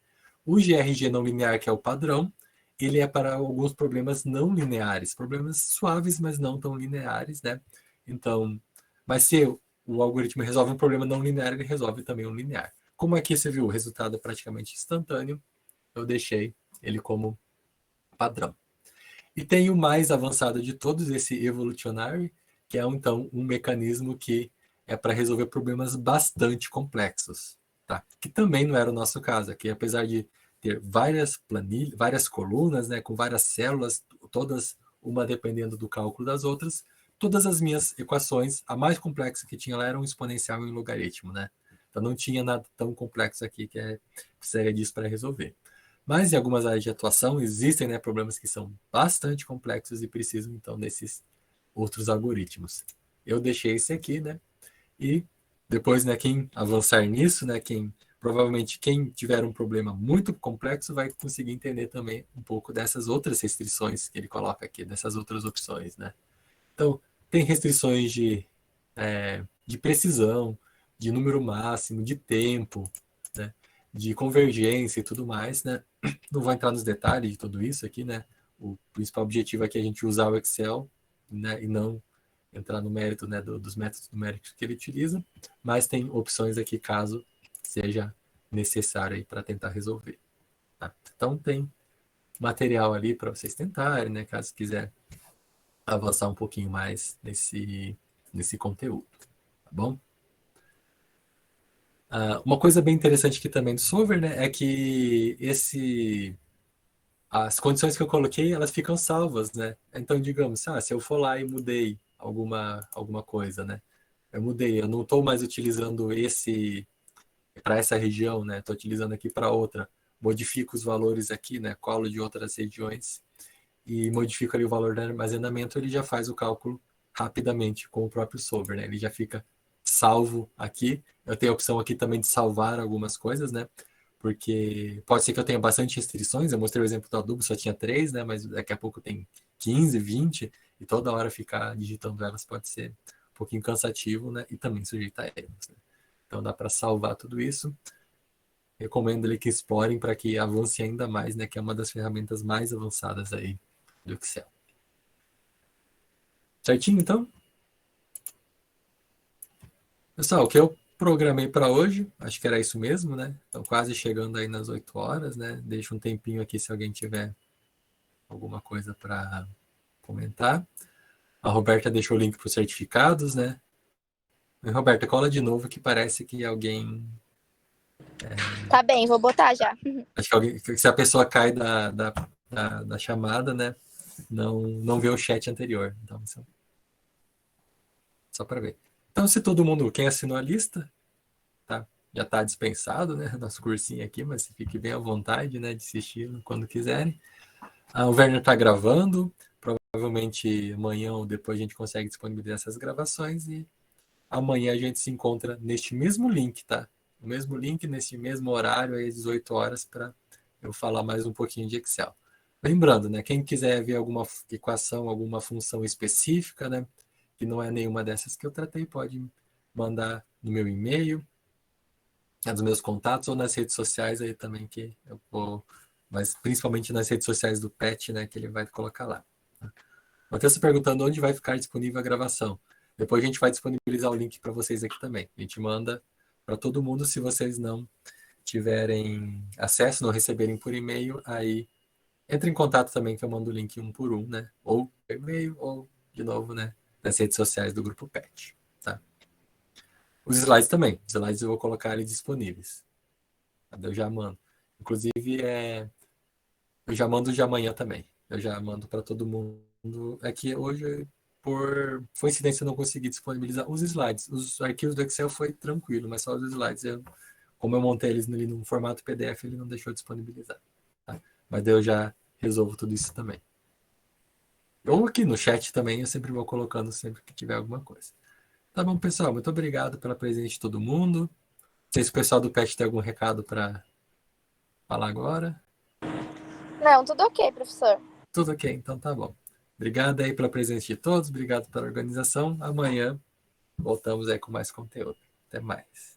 O GRG não linear, que é o padrão, ele é para alguns problemas não lineares, problemas suaves, mas não tão lineares, né? Então, mas se o algoritmo resolve um problema não linear, ele resolve também um linear. Como aqui você viu, o resultado é praticamente instantâneo, eu deixei ele como padrão. E tem o mais avançado de todos, esse Evolutionary, que é então um mecanismo que é para resolver problemas bastante complexos, tá? Que também não era o nosso caso, que apesar de ter várias planilhas, várias colunas, né, com várias células, todas uma dependendo do cálculo das outras, todas as minhas equações, a mais complexa que tinha lá era um exponencial e um logaritmo, né? Então não tinha nada tão complexo aqui que precisaria disso para resolver. Mas em algumas áreas de atuação existem, né, problemas que são bastante complexos e precisam então desses outros algoritmos. Eu deixei esse aqui, né? E depois, né, quem avançar nisso, né, provavelmente quem tiver um problema muito complexo vai conseguir entender também um pouco dessas outras restrições que ele coloca aqui, dessas outras opções, né? Então, tem restrições de precisão, de número máximo, de tempo, né, de convergência e tudo mais, né? Não vou entrar nos detalhes de tudo isso aqui, né? O principal objetivo aqui é a gente usar o Excel, né, e não entrar no mérito, né, dos métodos numéricos que ele utiliza, mas tem opções aqui caso seja necessário para tentar resolver. Tá? Então tem material ali para vocês tentarem, né, caso quiser avançar um pouquinho mais nesse conteúdo, tá bom? Uma coisa bem interessante aqui também do solver, né, é que as condições que eu coloquei, elas ficam salvas, né? Então, digamos, se eu for lá e mudei alguma coisa, né? Eu mudei, eu não estou mais utilizando esse para essa região, né? Estou utilizando aqui para outra. Modifico os valores aqui, né? Colo de outras regiões e modifico ali o valor do armazenamento, ele já faz o cálculo rapidamente com o próprio solver, né? Ele já fica salvo aqui. Eu tenho a opção aqui também de salvar algumas coisas, né? Porque pode ser que eu tenha bastante restrições. Eu mostrei o exemplo do adubo, só tinha 3, né? Mas daqui a pouco tem 15, 20, e toda hora ficar digitando elas pode ser um pouquinho cansativo, né? E também sujeito a erros, né? Então dá para salvar tudo isso. Recomendo ele que explorem para que avance ainda mais, né? Que é uma das ferramentas mais avançadas aí do Excel. Certinho, então? Pessoal, o que eu programei para hoje, acho que era isso mesmo, né? Então, quase chegando aí nas 8 horas, né? Deixa um tempinho aqui se alguém tiver alguma coisa para comentar. A Roberta deixou o link para os certificados, né? E, Roberta, cola de novo que parece que alguém... Tá bem, vou botar já. Acho que se a pessoa cai da chamada, né? Não vê o chat anterior. Então, só para ver. Então, se todo mundo, quem assinou a lista, tá? Já está dispensado, né? Nosso cursinho aqui, mas fique bem à vontade, né? De assistir quando quiserem. O Werner está gravando. Provavelmente amanhã ou depois a gente consegue disponibilizar essas gravações e amanhã a gente se encontra neste mesmo link, tá? No mesmo link, nesse mesmo horário, aí às 18 horas, para eu falar mais um pouquinho de Excel. Lembrando, né? Quem quiser ver alguma equação, alguma função específica, né? Que não é nenhuma dessas que eu tratei, pode mandar no meu e-mail, nos meus contatos ou nas redes sociais aí também que eu vou, mas principalmente nas redes sociais do PET, né, que ele vai colocar lá. Matheus está perguntando onde vai ficar disponível a gravação. Depois a gente vai disponibilizar o link para vocês aqui também. A gente manda para todo mundo. Se vocês não tiverem acesso, não receberem por e-mail, aí entre em contato também que eu mando o link um por um, né? Ou por e-mail ou, de novo, né, nas redes sociais do Grupo PET. Tá? Os slides também. Os slides eu vou colocar ali disponíveis. Eu já mando. Inclusive, eu já mando de amanhã também. Eu já mando para todo mundo. É que hoje, por coincidência, eu não consegui disponibilizar os slides. Os arquivos do Excel foi tranquilo, mas só os slides eu como eu montei eles ali num formato PDF, ele não deixou disponibilizar. Tá? Mas daí eu já resolvo tudo isso também. Ou aqui no chat também, eu sempre vou colocando sempre que tiver alguma coisa. Tá bom, pessoal? Muito obrigado pela presença de todo mundo. Não sei se o pessoal do PET tem algum recado para falar agora. Não, tudo ok, professor. Tudo ok, então tá bom. Obrigado aí pela presença de todos, obrigado pela organização. Amanhã voltamos aí com mais conteúdo. Até mais.